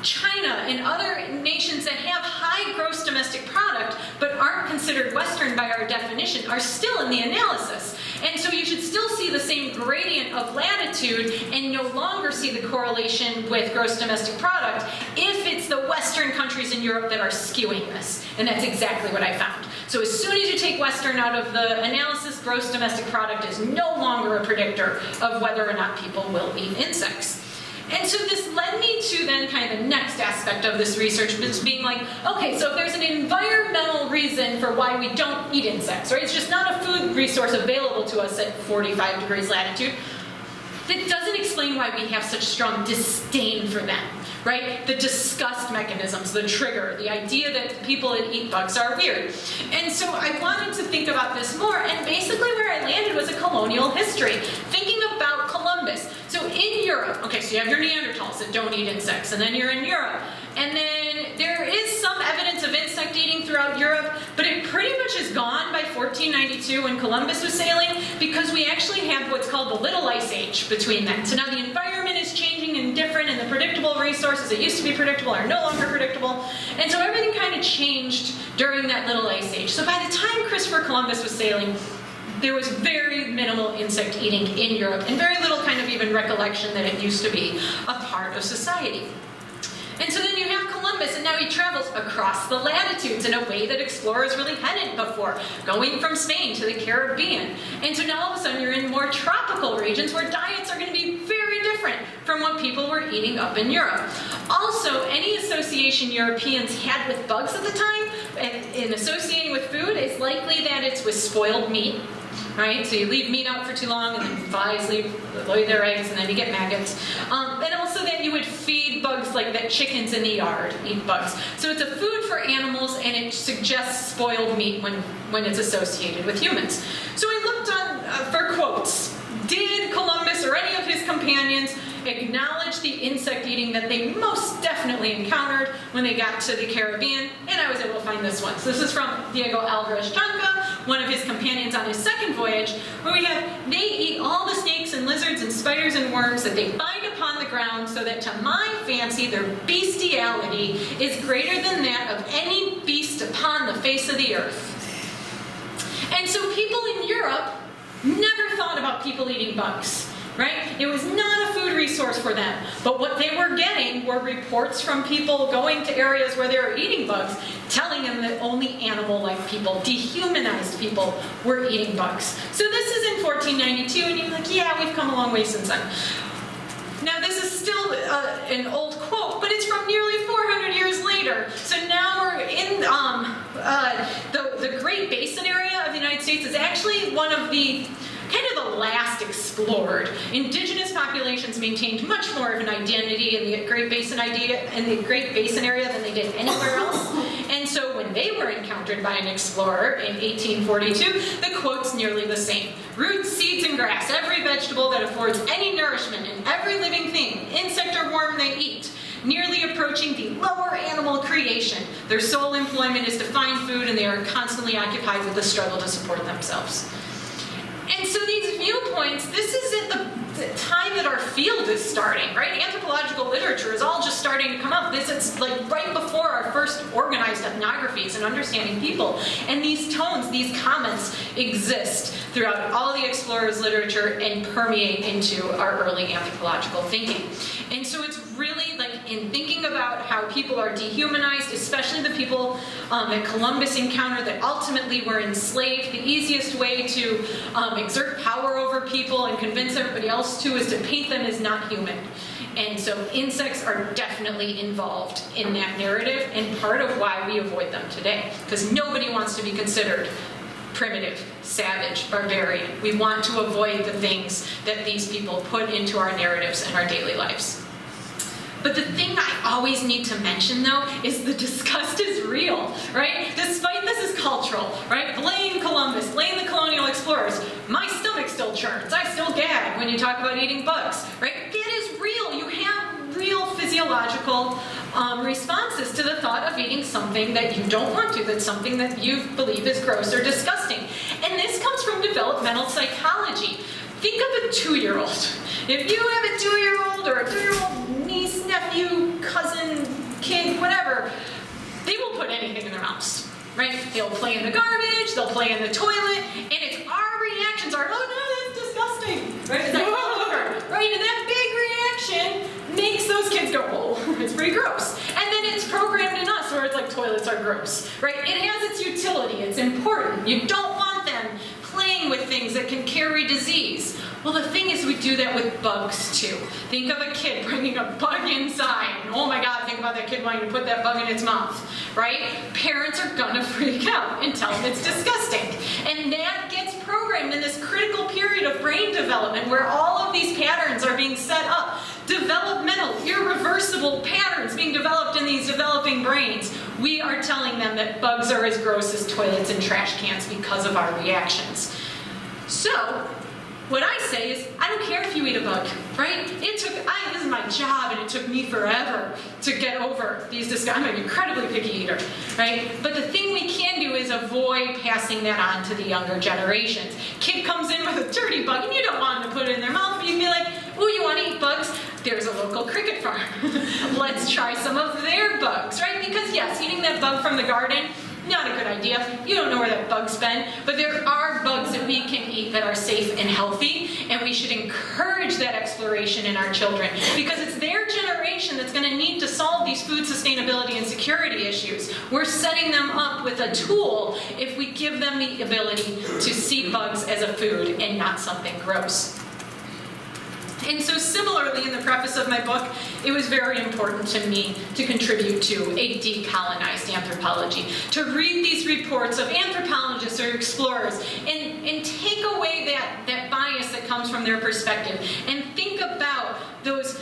China and other nations that have high gross domestic product but aren't considered Western by our definition, are still in the analysis. And so you should still see the same gradient of latitude and no longer see the correlation with gross domestic product if it's the Western countries in Europe that are skewing this. And that's exactly what I found. So as soon as you take Western out of the analysis, gross domestic product is no longer a predictor of whether or not people will eat insects. And so this led me to then kind of the next aspect of this research, which is being like, okay, so if there's an environmental reason for why we don't eat insects, right? It's just not a food resource available to us at 45 degrees latitude. That doesn't explain why we have such strong disdain for them, right? The disgust mechanisms, the trigger, the idea that people that eat bugs are weird. And so I wanted to think about this more, and basically where I landed was a colonial history, thinking about Columbus. So in Europe, okay, so you have your Neanderthals that don't eat insects, and then you're in Europe. And then there is some evidence of insect eating throughout Europe, but it pretty much is gone by 1492 when Columbus was sailing, because we actually have what's called the Little Ice Age between that. So now the environment is changing and different, and the predictable resources that used to be predictable are no longer predictable. And so everything kind of changed during that Little Ice Age. So by the time Christopher Columbus was sailing, there was very minimal insect eating in Europe, and very little kind of even recollection that it used to be a part of society. And so then you have Columbus, and now he travels across the latitudes in a way that explorers really hadn't before, going from Spain to the Caribbean. And so now all of a sudden you're in more tropical regions where diets are going to be very different from what people were eating up in Europe. Also, any association Europeans had with bugs at the time, in associating with food, is likely that it's with spoiled meat. Right? So you leave meat out for too long, and then flies lay their eggs, and then you get maggots. And also that you would feed bugs like that chickens in the yard eat bugs. So it's a food for animals, and it suggests spoiled meat when it's associated with humans. So I looked on for quotes. Did Columbus or any of his companions acknowledge the insect eating that they most definitely encountered when they got to the Caribbean? And I was able to find this one. So this is from Diego Alvarez Janca, one of his companions on his second voyage, where we have, they eat all the snakes and lizards and spiders and worms that they find upon the ground, so that to my fancy their bestiality is greater than that of any beast upon the face of the earth. And so people in Europe never thought about people eating bugs, right? It was not a food resource for them. But what they were getting were reports from people going to areas where they were eating bugs, telling them that, only animal-like people, dehumanized people, were eating bugs. So this is in 1492, and you're like, yeah, we've come a long way since then. Now this is still an old quote, but it's from nearly 400 years later. So now we're in the Great Basin area of the United States is actually one of the kind of the last explored. Indigenous populations maintained much more of an identity in the Great Basin area than they did anywhere else. And so when they were encountered by an explorer in 1842, the quote's nearly the same. Roots, seeds, and grass, every vegetable that affords any nourishment, and every living thing, insect or worm they eat, nearly approaching the lower animal creation. Their sole employment is to find food, and they are constantly occupied with the struggle to support themselves. And so these viewpoints, this is at the time that our field is starting, right? Anthropological literature is all just starting to come up. This is like right before our first organized ethnographies and understanding people. And these tones, these comments exist throughout all the explorers' literature and permeate into our early anthropological thinking. And so it's really like in thinking about how people are dehumanized, especially the people that Columbus encountered that ultimately were enslaved, the easiest way to exert power over people and convince everybody else to is to paint them as not human. And so insects are definitely involved in that narrative and part of why we avoid them today. Because nobody wants to be considered primitive, savage, barbarian. We want to avoid the things that these people put into our narratives and our daily lives. But the thing I always need to mention, though, is the disgust is real, right? Despite this is cultural, right? Blame Columbus, blame the colonial explorers. My stomach still churns. I still gag when you talk about eating bugs, right? It is real. You have real physiological responses to the thought of eating something that you don't want to, that's something that you believe is gross or disgusting. And this comes from developmental psychology. Think of a 2-year-old. If you have a 2-year-old or a 3-year-old niece, nephew, cousin, kid, whatever, they will put anything in their mouths, right? They'll play in the garbage, they'll play in the toilet, and it's our reactions are, oh no, that's disgusting, right? It's like, right? And that big reaction makes those kids go, oh, it's pretty gross. And then it's programmed in us where it's like toilets are gross, right? It has its utility, it's important. You don't want them playing with things that can carry disease. Well, the thing is we do that with bugs too. Think of a kid bringing a bug inside. And oh my God, think about that kid wanting to put that bug in its mouth, right? Parents are gonna freak out and tell them it's disgusting. And that gets programmed in this critical period of brain development where all of these patterns are being set up. Developmental, irreversible patterns being developed in these developing brains. We are telling them that bugs are as gross as toilets and trash cans because of our reactions. So, what I say is, I don't care if you eat a bug, right? This is my job, and it took me forever to get over these discussions. I'm an incredibly picky eater, right? But the thing we can do is avoid passing that on to the younger generations. Kid comes in with a dirty bug, and you don't want them to put it in their mouth, but you can be like, oh, you want to eat bugs? There's a local cricket farm. Let's try some of their bugs, right? Because yes, eating that bug from the garden, not a good idea. You don't know where that bug's been, but there are bugs that we can eat that are safe and healthy, and we should encourage that exploration in our children because it's their generation that's going to need to solve these food sustainability and security issues. We're setting them up with a tool if we give them the ability to see bugs as a food and not something gross. And so similarly, in the preface of my book, it was very important to me to contribute to a decolonized anthropology, to read these reports of anthropologists or explorers and take away that bias that comes from their perspective and think about those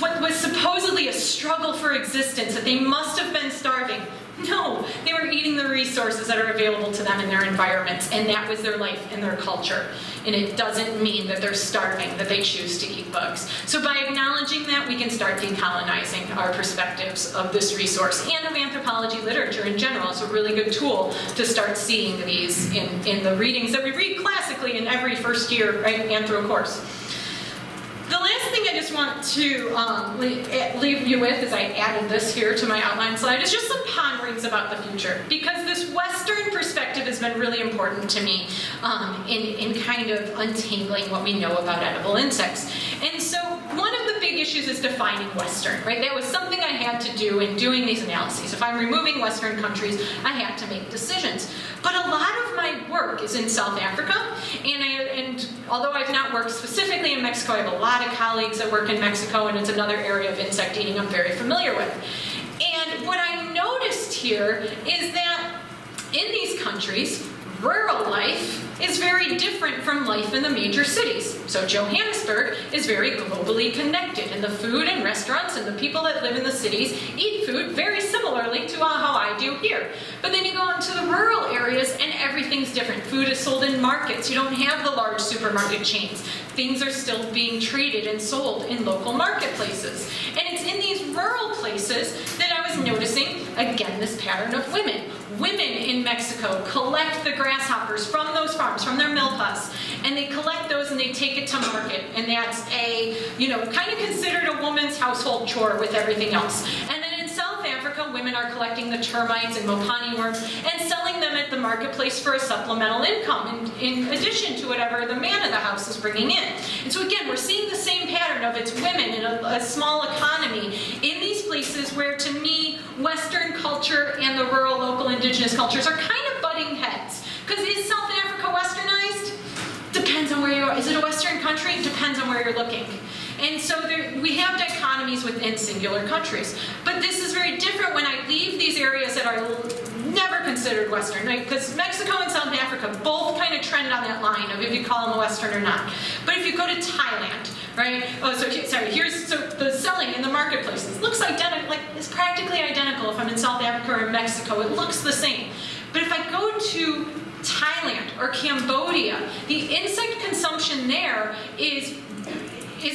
what was supposedly a struggle for existence, that they must have been starving. No, they were eating the resources that are available to them in their environments, and that was their life and their culture. And it doesn't mean that they're starving, that they choose to eat bugs. So by acknowledging that, we can start decolonizing our perspectives of this resource and of anthropology literature in general. It's a really good tool to start seeing these in the readings that we read classically in every first year, right, anthro course. The last thing I just want to leave you with, as I added this here to my outline slide, is just some ponderings about the future. Because this Western perspective has been really important to me in kind of untangling what we know about edible insects. And so one of the big issues is defining Western, right? That was something I had to do in doing these analyses. If I'm removing Western countries, I have to make decisions. But a lot of my work is in South Africa, and although I've not worked specifically in Mexico, I have a lot of colleagues that work in Mexico, and it's another area of insect eating I'm very familiar with. And what I noticed here is that in these countries, rural life is very different from life in the major cities. So Johannesburg is very globally connected, and the food and restaurants and the people that live in the cities eat food very similarly to how I do here. But then you go into the rural areas and everything's different. Food is sold in markets. You don't have the large supermarket chains. Things are still being traded and sold in local marketplaces. And it's in these rural places that I was noticing, again, this pattern of women. Women in Mexico collect the grasshoppers from those farms, from their milpas, and they collect those and they take it to market. And that's a, kind of considered a woman's household chore with everything else. And then in South Africa, women are collecting the termites and mopani worms and selling them at the marketplace for a supplemental income in addition to whatever the man of the house is bringing in. And so again, we're seeing the same pattern of it's women in a small economy in these places where, to me, Western culture and the rural, local, indigenous cultures are kind of butting heads. Because is South Africa westernized? Depends on where you are. Is it a Western country? Depends on where you're looking. And so we have dichotomies within singular countries. But this is very different when I leave these areas that are never considered Western, right? Because Mexico and South Africa both kind of trend on that line of if you call them a Western or not. But if you go to Thailand, right? Oh, so the selling in the marketplaces looks identical, like it's practically identical if I'm in South Africa or in Mexico. It looks the same. But if I go to Thailand or Cambodia, the insect consumption there is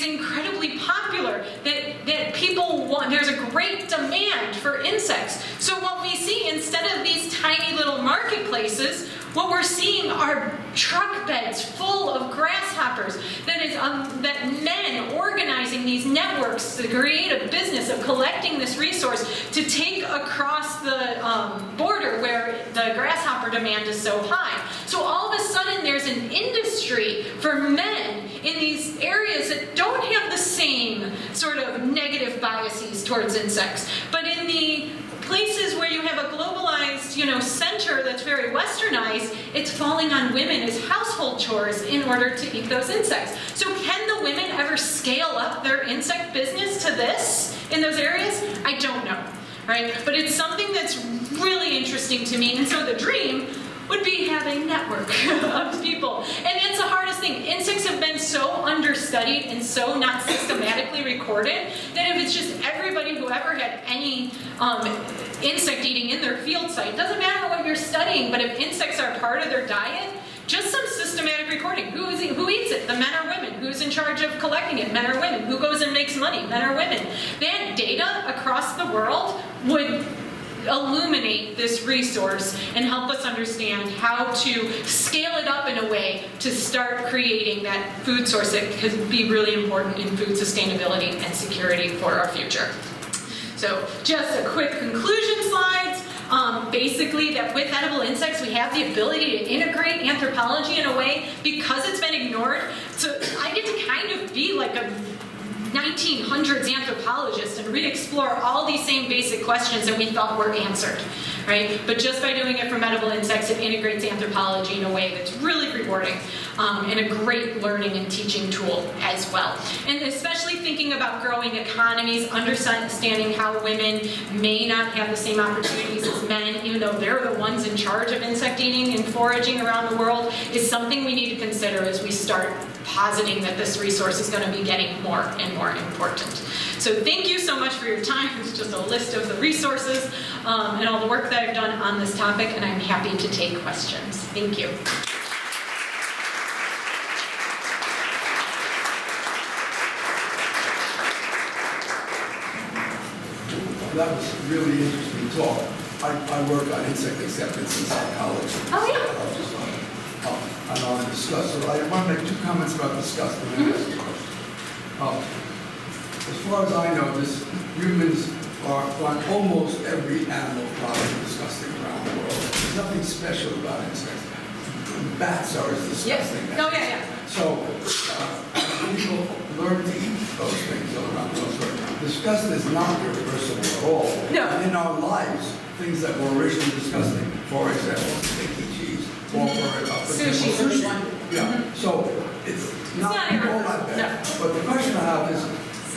incredibly popular, that people want. There's a great demand for insects. So what we see, instead of these tiny little marketplaces, what we're seeing are truck beds full of grasshoppers. That men organizing these networks to create a business of collecting this resource to take across the border where the grasshopper demand is so high. So all of a sudden there's an industry for men in these areas that don't have the same sort of negative biases towards insects. But in the places where you have a globalized, center that's very westernized, it's falling on women as household chores in order to eat those insects. So can the women ever scale up their insect business to this in those areas? I don't know, right? But it's something that's really interesting to me. And so the dream would be have a network of people. And that's the hardest thing. Insects have been so understudied and so not systematically recorded that if it's just everybody who ever had any insect eating in their field site, doesn't matter what you're studying, but if insects are part of their diet, just some systematic recording. Who eats it? The men or women? Who's in charge of collecting it? Men or women? Who goes and makes money? Men or women? That data across the world would illuminate this resource and help us understand how to scale it up in a way to start creating that food source that could be really important in food sustainability and security for our future. So just a quick conclusion slides. Basically, that with edible insects, we have the ability to integrate anthropology in a way because it's been ignored. So I get to kind of be like a 1900s anthropologist and re-explore all these same basic questions that we thought were answered, right? But just by doing it from edible insects, it integrates anthropology in a way that's really rewarding and a great learning and teaching tool as well. And especially thinking about growing economies, understanding how women may not have the same opportunities as men, even though they're the ones in charge of insect eating and foraging around the world, is something we need to consider as we start positing that this resource is going to be getting more and more important. So thank you so much for your time. It's just a list of the resources and all the work that I've done on this topic, and I'm happy to take questions. Thank you. That was a really interesting talk. I work on insect acceptance in psychology. Oh, yeah. And I'll discuss. So I want to make two comments about discuss and then ask a question. As far as I know, humans are on almost every animal product disgusting around the world. There's nothing special about insects. Bats are as disgusting. Yes. Oh, yeah, yeah. So people learn to eat those things around those ways. Disgust is not irreversible at all. No. And in our lives, things that were originally disgusting, for example, sticky cheese, or for Sushi is a big one. Yeah, so it's not not all irreversible, that bad. But the question I have is,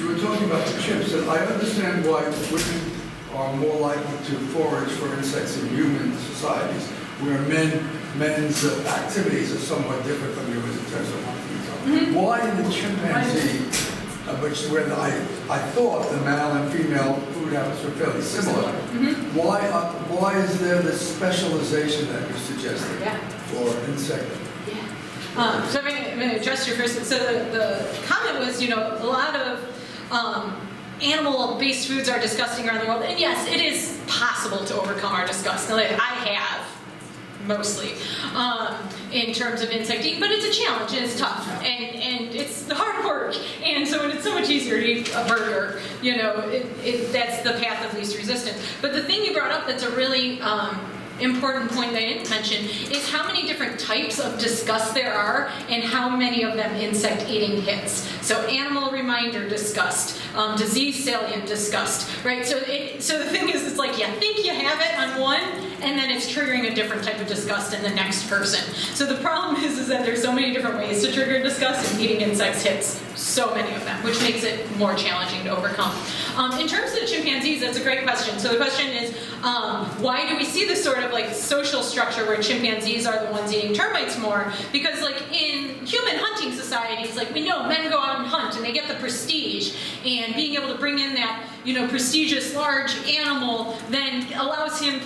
you were talking about the chips, and I understand why women are more likely to forage for insects in human societies, where men's activities are somewhat different from yours in terms of hunting and so on. Why in the chimpanzee, where I thought the male and female food habits were fairly similar, why is there this specialization that you're suggesting for insect? So I'm going to address your first. So the comment was, a lot of animal-based foods are disgusting around the world, and yes, it is possible to overcome our disgust. Now, I have. Mostly, in terms of insect eating, but it's a challenge and it's tough and it's hard work. And so when it's so much easier to eat a burger, that's the path of least resistance. But the thing you brought up that's a really important point that I didn't mention is how many different types of disgust there are and how many of them insect eating hits. So animal reminder disgust, disease salient disgust, right? So the thing is, it's like you think you have it on one, and then it's triggering a different type of disgust in the next person. So the problem is that there's so many different ways to trigger disgust, and eating insects hits so many of them, which makes it more challenging to overcome. In terms of the chimpanzees, that's a great question. So the question is, why do we see this sort of like social structure where chimpanzees are the ones eating termites more? Because like in human hunting societies, like we know men go out and hunt and they get the prestige, and being able to bring in that prestigious large animal then allows him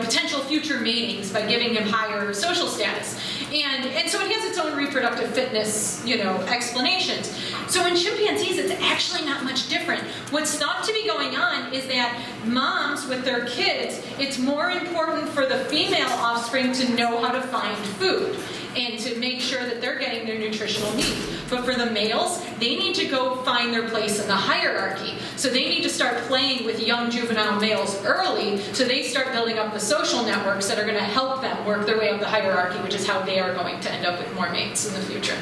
potential future matings by giving him higher social status, and so it has its own reproductive fitness explanations. So in chimpanzees it's actually not much different. What's thought to be going on is that moms with their kids, it's more important for the female offspring to know how to find food and to make sure that they're getting their nutritional needs. But for the males, they need to go find their place in the hierarchy. So they need to start playing with young juvenile males early, so they start building up the social networks that are going to help them work their way up the hierarchy, which is how they are going to end up with more mates in the future.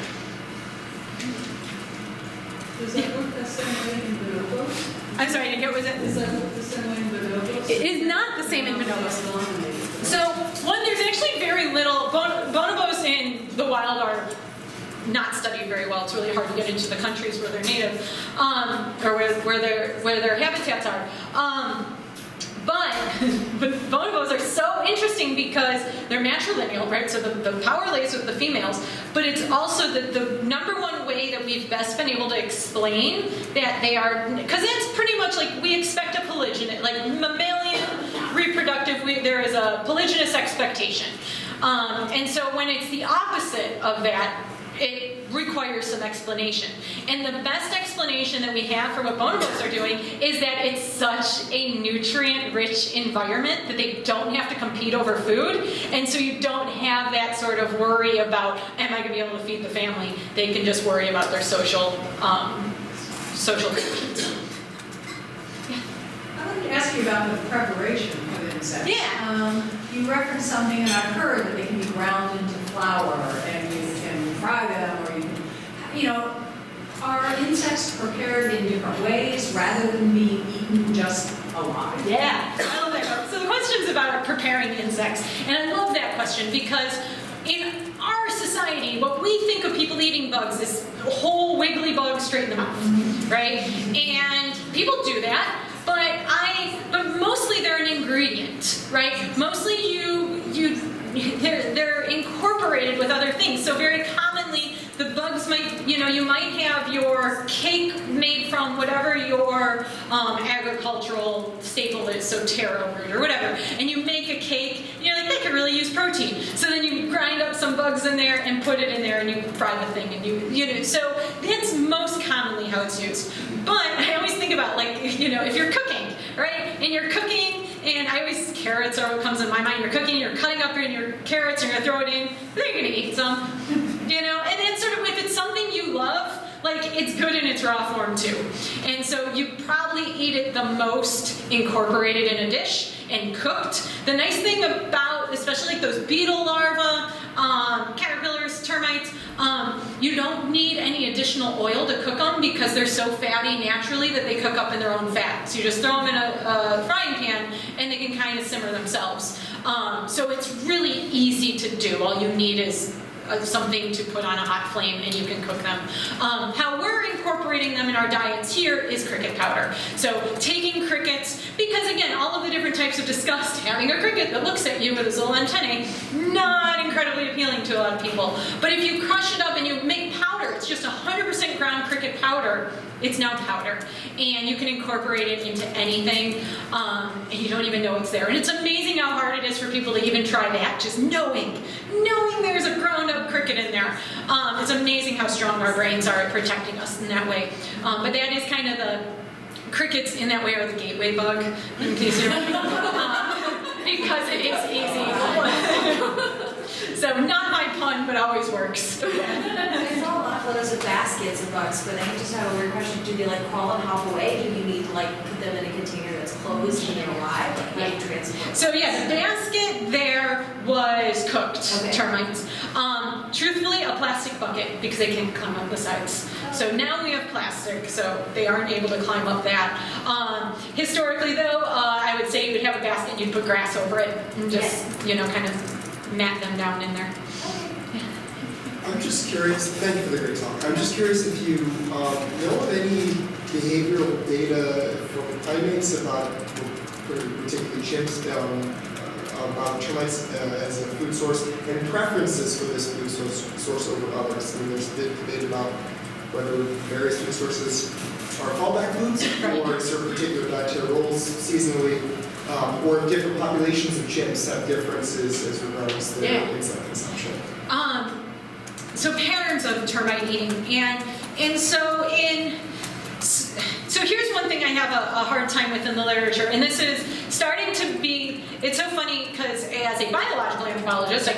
Does that work the same way in bonobos? I'm sorry, I didn't get what was it? Does that work the same way in bonobos? It is not the same in bonobos. So, one, there's actually very little, bonobos in the wild are not studied very well. It's really hard to get into the countries where they're native, or where their habitats are. But bonobos are so interesting because they're matrilineal, right? So the power lays with the females, but it's also the number one way that we've best been able to explain that they are, because it's pretty much like we expect a polygynous, like mammalian reproductive, there is a polygynous expectation. And so when it's the opposite of that, it requires some explanation. And the best explanation that we have for what bonobos are doing is that it's such a nutrient-rich environment that they don't have to compete over food, and so you don't have that sort of worry about, am I going to be able to feed the family? They can just worry about their social connections. I wanted to ask you about the preparation of insects. Yeah. You referenced something, and I've heard that they can be ground into flour, and you can fry them, or you can, are insects prepared in different ways rather than being eaten just alive? Yeah, I love that. So the question's about preparing insects, and I love that question because in our society, what we think of people eating bugs is whole wiggly bugs straight in the mouth, right? And people do that. But mostly they're an ingredient, right? Mostly they're incorporated with other things. So very commonly, the bugs might, you might have your cake made from whatever your agricultural staple is, so taro root or whatever, and you make a cake, and you're like, that could really use protein. So then you grind up some bugs in there and put it in there, and you fry the thing, and so that's most commonly how it's used. But I always think about, if you're cooking, right, and you're cooking, and carrots are what comes in my mind. You're cooking, you're cutting up your carrots, and you're going to throw it in, then you're going to eat some, and it's sort of, if it's something you love, it's good in its raw form too. And so you probably eat it the most incorporated in a dish and cooked. The nice thing about, especially those beetle larvae, caterpillars, termites, termites, you don't need any additional oil to cook them because they're so fatty naturally that they cook up in their own fat. So you just throw them in a frying pan and they can kind of simmer themselves. So it's really easy to do. All you need is something to put on a hot flame and you can cook them. How we're incorporating them in our diets here is cricket powder. So taking crickets, because again, all of the different types of disgust, having a cricket that looks at you with its little antennae, not incredibly appealing to a lot of people. But if you crush it up and you make powder, it's just 100% ground cricket powder, it's now powder. And you can incorporate it into anything, and you don't even know it's there. And it's amazing how hard it is for people to even try that, just knowing there's a ground-up cricket in there. It's amazing how strong our brains are at protecting us in that way. But that is kind of the, crickets in that way are the gateway bug, in case you're because it is easy. So not my pun, but always works. I saw a lot of photos of baskets of bugs, but I just have a weird question. Do they like crawl and hop away? Do you need to like put them in a container that's closed and they're alive? Like how do you transport? So yeah, the basket there was cooked, Okay. termites. Truthfully, a plastic bucket because they can climb up the sides. So now we have plastic, so they aren't able to climb up that. Historically though, I would say you would have a basket and you'd put grass over it and just, kind of mat them down in there. I'm just curious, thank you for the great talk. I'm just curious if you know of any behavioral data from primates about, particularly chimps, about termites as a food source and preferences for this food source over others. I mean, there's a big debate about whether various food sources are fallback foods or serve particular dietary roles seasonally, or if different populations of chimps have differences as regards their insect consumption. So patterns of termite eating, and so here's one thing I have a hard time with in the literature, and this is starting to be, it's so funny because as a biological anthropologist, I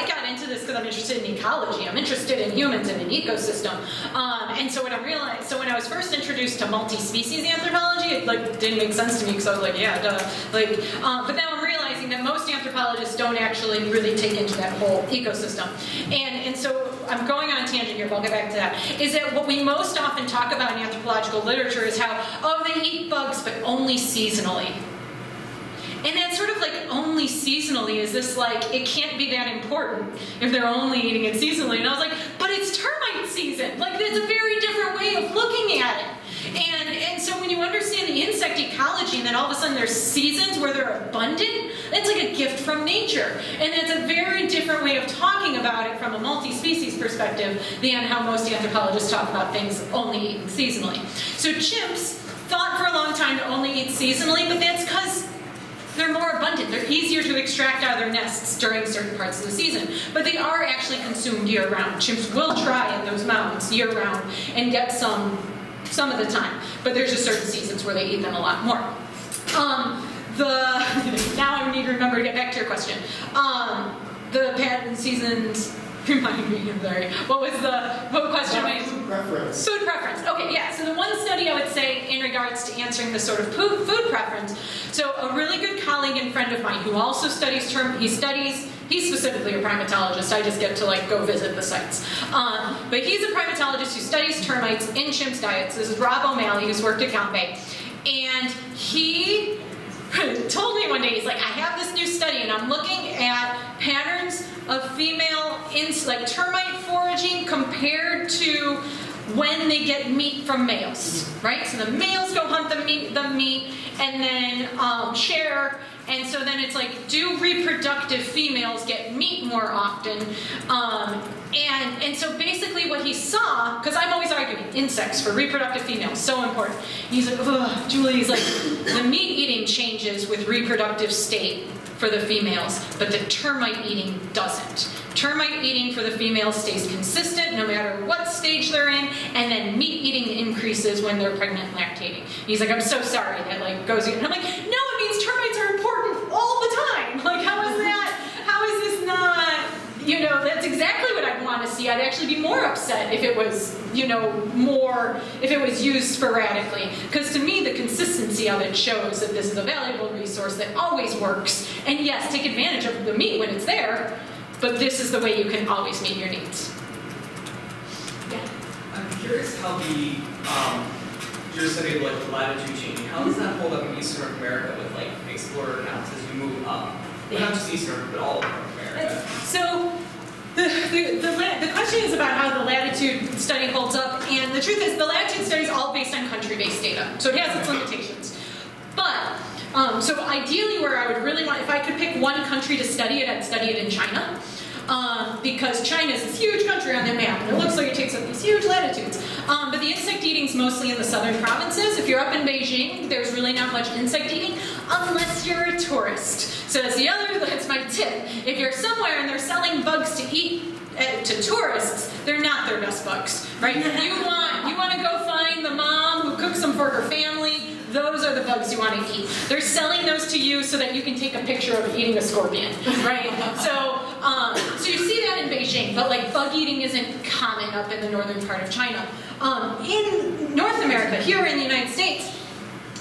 got into this because I'm interested in ecology, I'm interested in humans and an ecosystem, and so when I was first introduced to multi-species anthropology, it didn't make sense to me because I was like, yeah, duh, but now I'm realizing that most anthropologists don't actually really take into that whole ecosystem, and so I'm going on a tangent here, but I'll get back to that, is that what we most often talk about in anthropological literature is how, they eat bugs, but only seasonally. And that's sort of like only seasonally, is this like, it can't be that important if they're only eating it seasonally. And I was like, but it's termite season. Like, that's a very different way of looking at it. And so when you understand the insect ecology and then all of a sudden there's seasons where they're abundant, that's like a gift from nature. And that's a very different way of talking about it from a multi-species perspective than how most anthropologists talk about things only eaten seasonally. So chimps thought for a long time to only eat seasonally, but that's because they're more abundant. They're easier to extract out of their nests during certain parts of the season. But they are actually consumed year-round. Chimps will try at those mounds year-round and get some of the time. But there's just certain seasons where they eat them a lot more. Now I need to remember to get back to your question. The pattern seasons, remind me, I'm sorry. What question? Food preference. Food preference. Okay, yeah. So the one study I would say in regards to answering this sort of food preference. So a really good colleague and friend of mine who also studies he's specifically a primatologist. I just get to go visit the sites. But he's a primatologist who studies termites in chimps' diets. This is Rob O'Malley, who's worked at Count Bay. And he told me one day, he's like, I have this new study and I'm looking at patterns of female termite foraging compared to when they get meat from males, right? So the males go hunt the meat and then share. And so then it's like, do reproductive females get meat more often? And so basically what he saw, because I'm always arguing insects for reproductive females, so important. And he's like, ugh, Julie, he's like, the meat eating changes with reproductive state for the females, but the termite eating doesn't. Termite eating for the females stays consistent no matter what stage they're in, and then meat eating increases when they're pregnant and lactating. He's like, I'm so sorry that goes in. And I'm like, no, it means termites are important all the time. How is this not, that's exactly what I'd want to see. I'd actually be more upset if it was, if it was used sporadically. Because to me, the consistency of it shows that this is a valuable resource that always works. And yes, take advantage of the meat when it's there, but this is the way you can always meet your needs. I'm curious how your study of like the latitude changing, how does that hold up in Eastern North America with like explorer accounts as you move up? Well, not just Eastern, but all of North America. So the question is about how the latitude study holds up, and the truth is the latitude study is all based on country-based data, so it has its limitations. But, so ideally where I would really want, if I could pick one country to study it, I'd study it in China. Because China is this huge country on the map, and it looks like it takes up these huge latitudes. But the insect eating's mostly in the southern provinces. If you're up in Beijing, there's really not much insect eating, unless you're a tourist. So that's my tip. If you're somewhere and they're selling bugs to eat to tourists, they're not their best bugs, right? You want to go find the mom who cooks them for her family. Those are the bugs you want to eat. They're selling those to you so that you can take a picture of eating a scorpion, right? So you see that in Beijing, but like bug eating isn't common up in the northern part of China. In North America, here in the United States,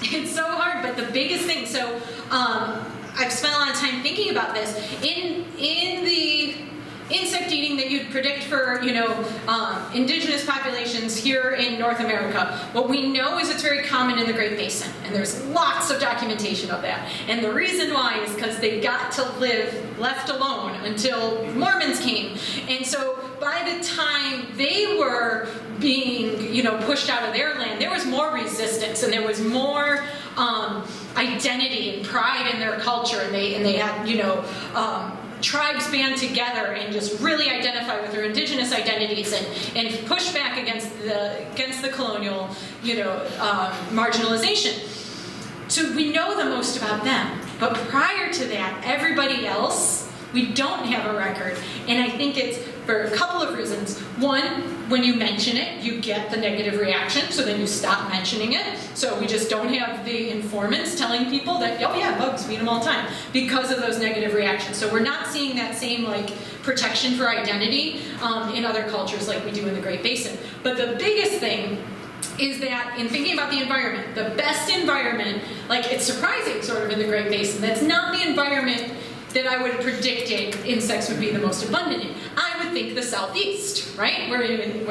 it's so hard, but the biggest thing, so I've spent a lot of time thinking about this. In the insect eating that you'd predict for, indigenous populations here in North America, what we know is it's very common in the Great Basin, and there's lots of documentation of that. And the reason why is because they got to live left alone until Mormons came. And so by the time they were being, pushed out of their land, there was more resistance, and there was more identity and pride in their culture, and they had, tribes band together and just really identify with their indigenous identities and push back against the colonial, marginalization. So we know the most about them. But prior to that, everybody else, we don't have a record. And I think it's for a couple of reasons. One, when you mention it, you get the negative reaction, so then you stop mentioning it. So we just don't have the informants telling people that, oh yeah, bugs, we eat them all the time, because of those negative reactions. So we're not seeing that same protection for identity in other cultures like we do in the Great Basin. But the biggest thing is that in thinking about the environment, the best environment, it's surprising sort of in the Great Basin, that's not the environment that I would have predicted insects would be the most abundant in. I would think the southeast, right? When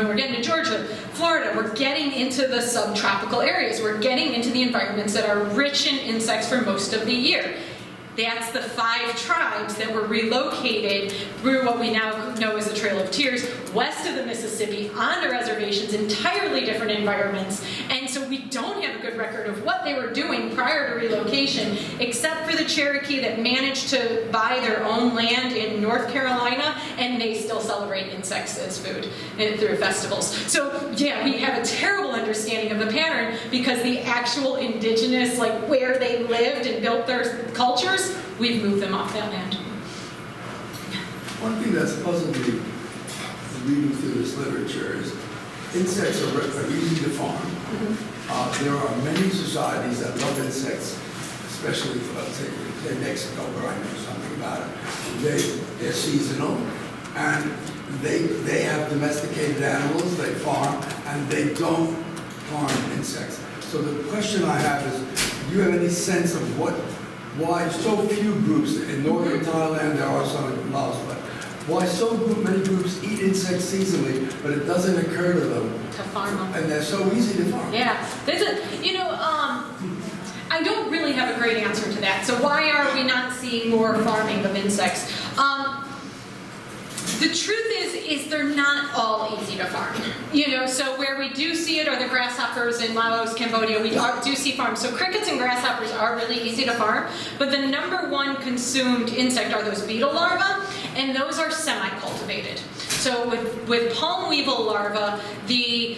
we're getting to Georgia, Florida, we're getting into the subtropical areas. We're getting into the environments that are rich in insects for most of the year. That's the 5 tribes that were relocated through what we now know as the Trail of Tears, west of the Mississippi, onto reservations, entirely different environments. And so we don't have a good record of what they were doing prior to relocation, except for the Cherokee that managed to buy their own land in North Carolina, and they still celebrate insects as food through festivals. So yeah, we have a terrible understanding of the pattern because the actual indigenous, where they lived and built their cultures, we've moved them off that land. One thing that's puzzled me reading through this literature is insects are easy to farm. There are many societies that love insects, especially say Mexico, where I know something about it. They're seasonal, and they have domesticated animals, they farm, and they don't farm insects. So the question I have is, do you have any sense of why so few groups, in northern Thailand there are some in Laos, but why so many groups eat insects seasonally, but it doesn't occur to them To farm them. and they're so easy to farm? Yeah, I don't really have a great answer to that. So why are we not seeing more farming of insects? The truth is they're not all easy to farm. So where we do see it are the grasshoppers in Laos, Cambodia. We do see farms. So crickets and grasshoppers are really easy to farm, but the #1 consumed insect are those beetle larvae, and those are semi-cultivated. So with palm weevil larvae, the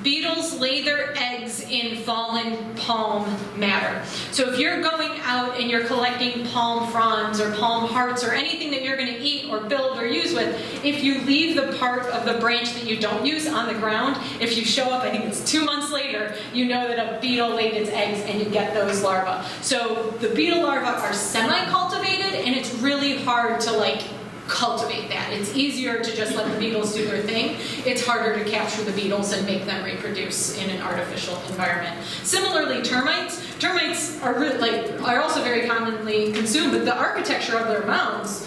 beetles lay their eggs in fallen palm matter. So if you're going out and you're collecting palm fronds or palm hearts or anything that you're going to eat or build or use with, if you leave the part of the branch that you don't use on the ground, if you show up, I think it's 2 months later, you know that a beetle laid its eggs and you get those larvae. So the beetle larvae are semi-cultivated, and it's really hard to cultivate that. It's easier to just let the beetles do their thing. It's harder to capture the beetles and make them reproduce in an artificial environment. Similarly, termites are also very commonly consumed, but the architecture of their mounds,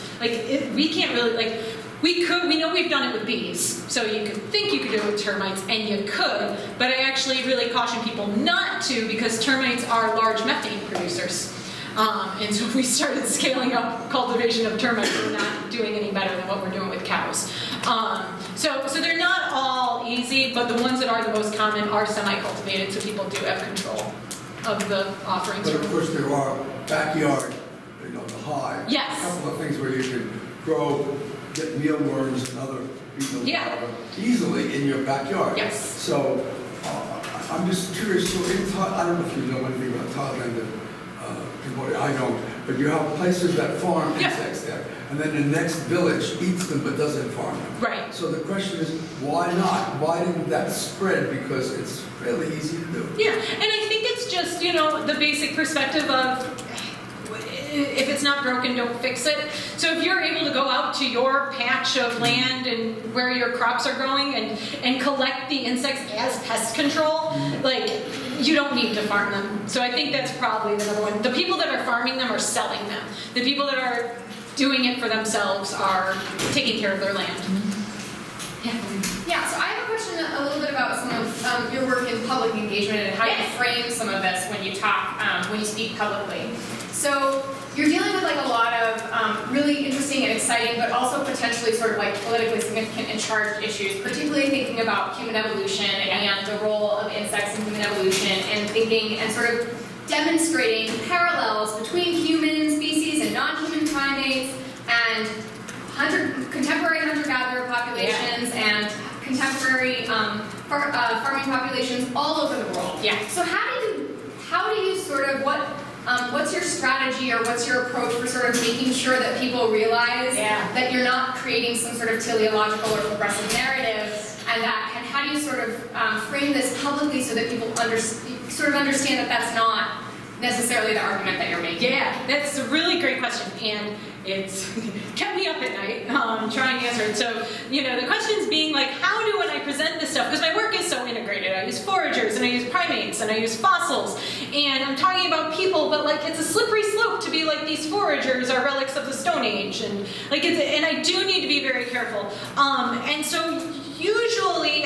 we can't really, like, we know we've done it with bees, so you could think you could do it with termites, and you could, but I actually really caution people not to, because termites are large methane producers. And so if we started scaling up cultivation of termites, we're not doing any better than what we're doing with cows. So they're not all easy, but the ones that are the most common are semi-cultivated, so people do have control of the offerings. But of course, there are backyard, the hive. Yes. A couple of things where you can grow, get mealworms and other beetles easily in your backyard. Yes. So I'm just curious, so I don't know if you know anything about Thailand and Cambodia, I don't, but you have places that farm insects there, and then the next village eats them but doesn't farm them. Right. So the question is, why not? Why didn't that spread? Because it's really easy to do. Yeah, and I think it's just, the basic perspective of if it's not broken, don't fix it. So if you're able to go out to your patch of land and where your crops are growing and collect the insects as pest control, like, you don't need to farm them. So I think that's probably the number one. The people that are farming them are selling them. The people that are doing it for themselves are taking care of their land. Yeah, so I have a question a little bit about some of your work in public engagement and how you frame some of this when you talk, when you speak publicly. So you're dealing with like a lot of really interesting and exciting, but also potentially sort of like politically significant and charged issues, particularly thinking about human evolution and the role of insects in human evolution, and thinking and sort of demonstrating parallels between human species and non-human primates and contemporary hunter-gatherer populations and contemporary farming populations all over the world. Yeah. So how do you sort of, what's your strategy or what's your approach for sort of making sure that people realize that you're not creating some sort of teleological or progressive narrative, and how do you sort of frame this publicly so that people sort of understand that that's not necessarily the argument that you're making? Yeah, that's a really great question, and it's kept me up at night trying to answer it. So, the questions being like, how do when I present this stuff, because my work is so integrated. I use foragers, and I use primates, and I use fossils, and I'm talking about people, but like it's a slippery slope to be like these foragers are relics of the Stone Age, and like and I do need to be very careful. And so usually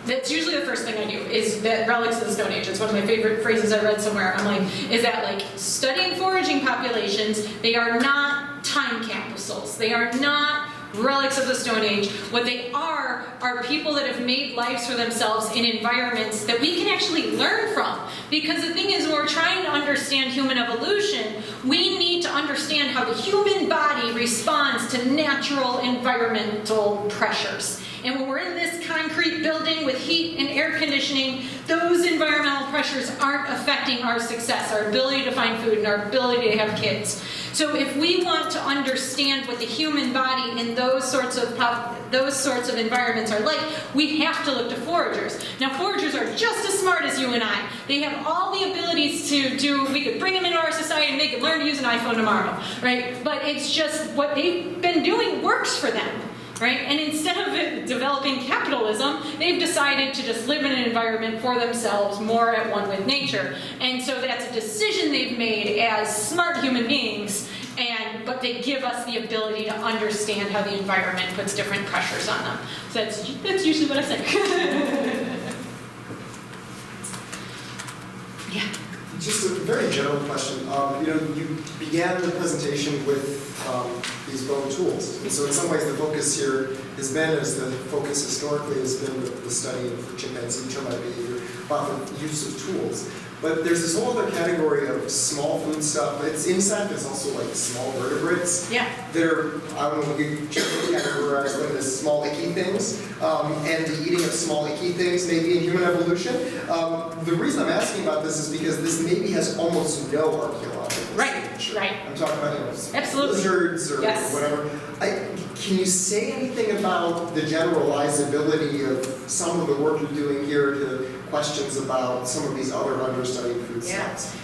that's usually the first thing I do, is that relics of the Stone Age. It's one of my favorite phrases I read somewhere. I'm like, is that like studying foraging populations, they are not time capsules. They are not relics of the Stone Age. What they are people that have made lives for themselves in environments that we can actually learn from. Because the thing is, when we're trying to understand human evolution, we need to understand how the human body responds to natural environmental pressures. And when we're in this concrete building with heat and air conditioning, those environmental pressures aren't affecting our success, our ability to find food, and our ability to have kids. So if we want to understand what the human body in those sorts of environments are like, we have to look to foragers. Now, foragers are just as smart as you and I. They have all the abilities to do, we could bring them into our society and they could learn to use an iPhone tomorrow, right? But it's just what they've been doing works for them. Right? And instead of developing capitalism, they've decided to just live in an environment for themselves, more at one with nature. And so that's a decision they've made as smart human beings, but they give us the ability to understand how the environment puts different pressures on them. So that's usually what I say. Yeah. Just a very general question. You began the presentation with these bone tools. And so in some ways the focus here has been, as the focus historically has been the study of chimpanzee termite behavior, about the use of tools. But there's this whole other category of small food stuff. It's insect, it's also like small vertebrates. Yeah. That are, I don't know, you categorize them as small icky things, and the eating of small icky things maybe in human evolution. The reason I'm asking about this is because this maybe has almost no archaeological signature. Right. I'm talking about Absolutely. lizards or whatever. Can you say anything about the generalizability of some of the work you're doing here to questions about some of these other understudied food stuffs?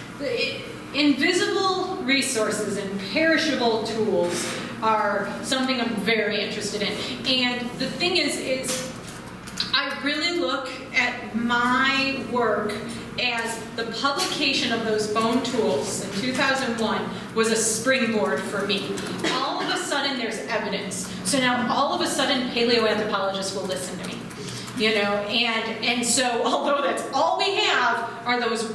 Invisible resources and perishable tools are something I'm very interested in. And the thing is I really look at my work as the publication of those bone tools in 2001 was a springboard for me. All of a sudden there's evidence. So now all of a sudden paleoanthropologists will listen to me. You know, and so although that's all we have are those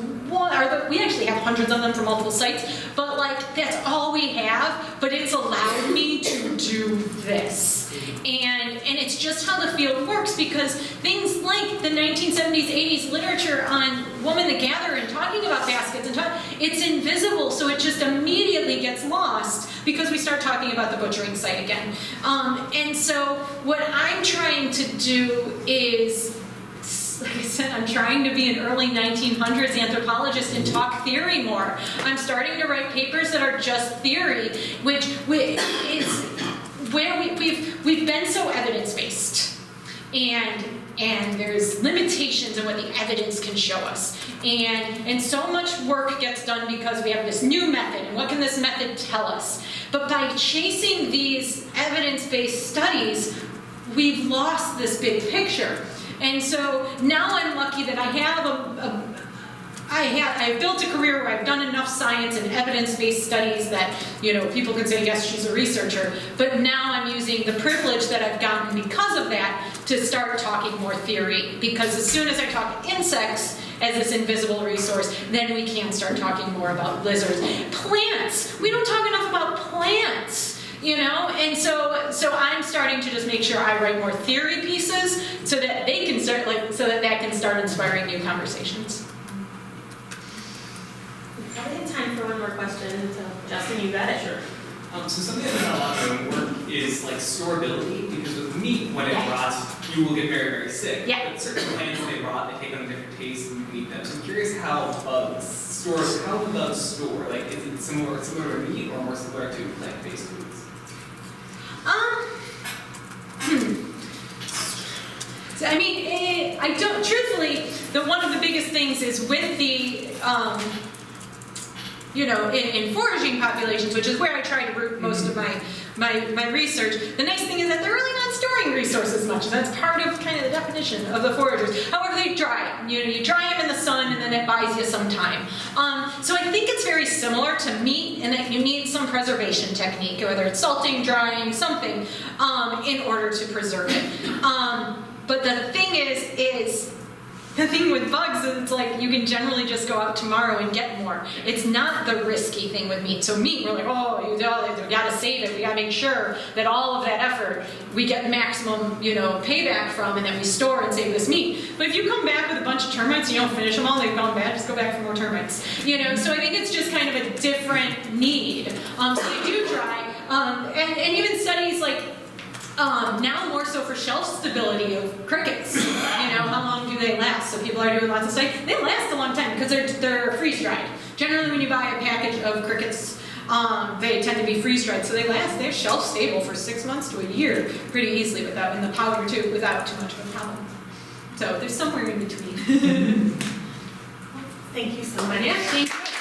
we actually have hundreds of them from multiple sites, but like that's all we have, but it's allowed me to do this. And it's just how the field works, because things like the 1970s, 80s literature on Woman the Gatherer and talking about baskets and it's invisible, so it just immediately gets lost because we start talking about the butchering site again. And so what I'm trying to do is, like I said, I'm trying to be an early 1900s anthropologist and talk theory more. I'm starting to write papers that are just theory, which is where we've been so evidence-based. And there's limitations in what the evidence can show us. And so much work gets done because we have this new method, and what can this method tell us? But by chasing these evidence-based studies, we've lost this big picture. And so now I'm lucky that I've built a career where I've done enough science and evidence-based studies that, you know, people can say, yes, she's a researcher. But now I'm using the privilege that I've gotten because of that to start talking more theory. Because as soon as I talk insects as this invisible resource, then we can start talking more about lizards. Plants, we don't talk enough about plants. You know, and so I'm starting to just make sure I write more theory pieces so that they can start, so that can start inspiring new conversations. I have time for one more question, so Justin, you got it. Sure. So something I've done a lot of my own work is like storability, because with meat, when it rots, you will get very, very sick. Yeah. But certain plants, when they rot, they take on different tastes and you can eat them. So I'm curious how bugs store? Like, is it similar to meat or more similar to plant-based foods? So, I mean, I don't, truthfully, one of the biggest things is with the, you know, in foraging populations, which is where I try to root most of my research, the nice thing is that they're really not storing resources much. That's part of kind of the definition of the foragers. However, they dry. You know, you dry them in the sun and then it buys you some time. So I think it's very similar to meat in that you need some preservation technique, whether it's salting, drying, something, in order to preserve it. But the thing is the thing with bugs is it's like you can generally just go out tomorrow and get more. It's not the risky thing with meat. So meat, we're like, oh, we gotta save it. We gotta make sure that all of that effort we get maximum, you know, payback from, and then we store and save this meat. But if you come back with a bunch of termites and you don't finish them all, they've gone bad, just go back for more termites. You know, so I think it's just kind of a different need. So they do dry. And even studies like, now more so for shelf stability of crickets. You know, how long do they last? So people are doing lots of studies. They last a long time because they're freeze-dried. Generally when you buy a package of crickets, they tend to be freeze-dried. So they're shelf stable for 6 months to a year pretty easily without, in the powder too, without too much of a problem. So there's somewhere in between. Thank you so much. Yeah, thank you.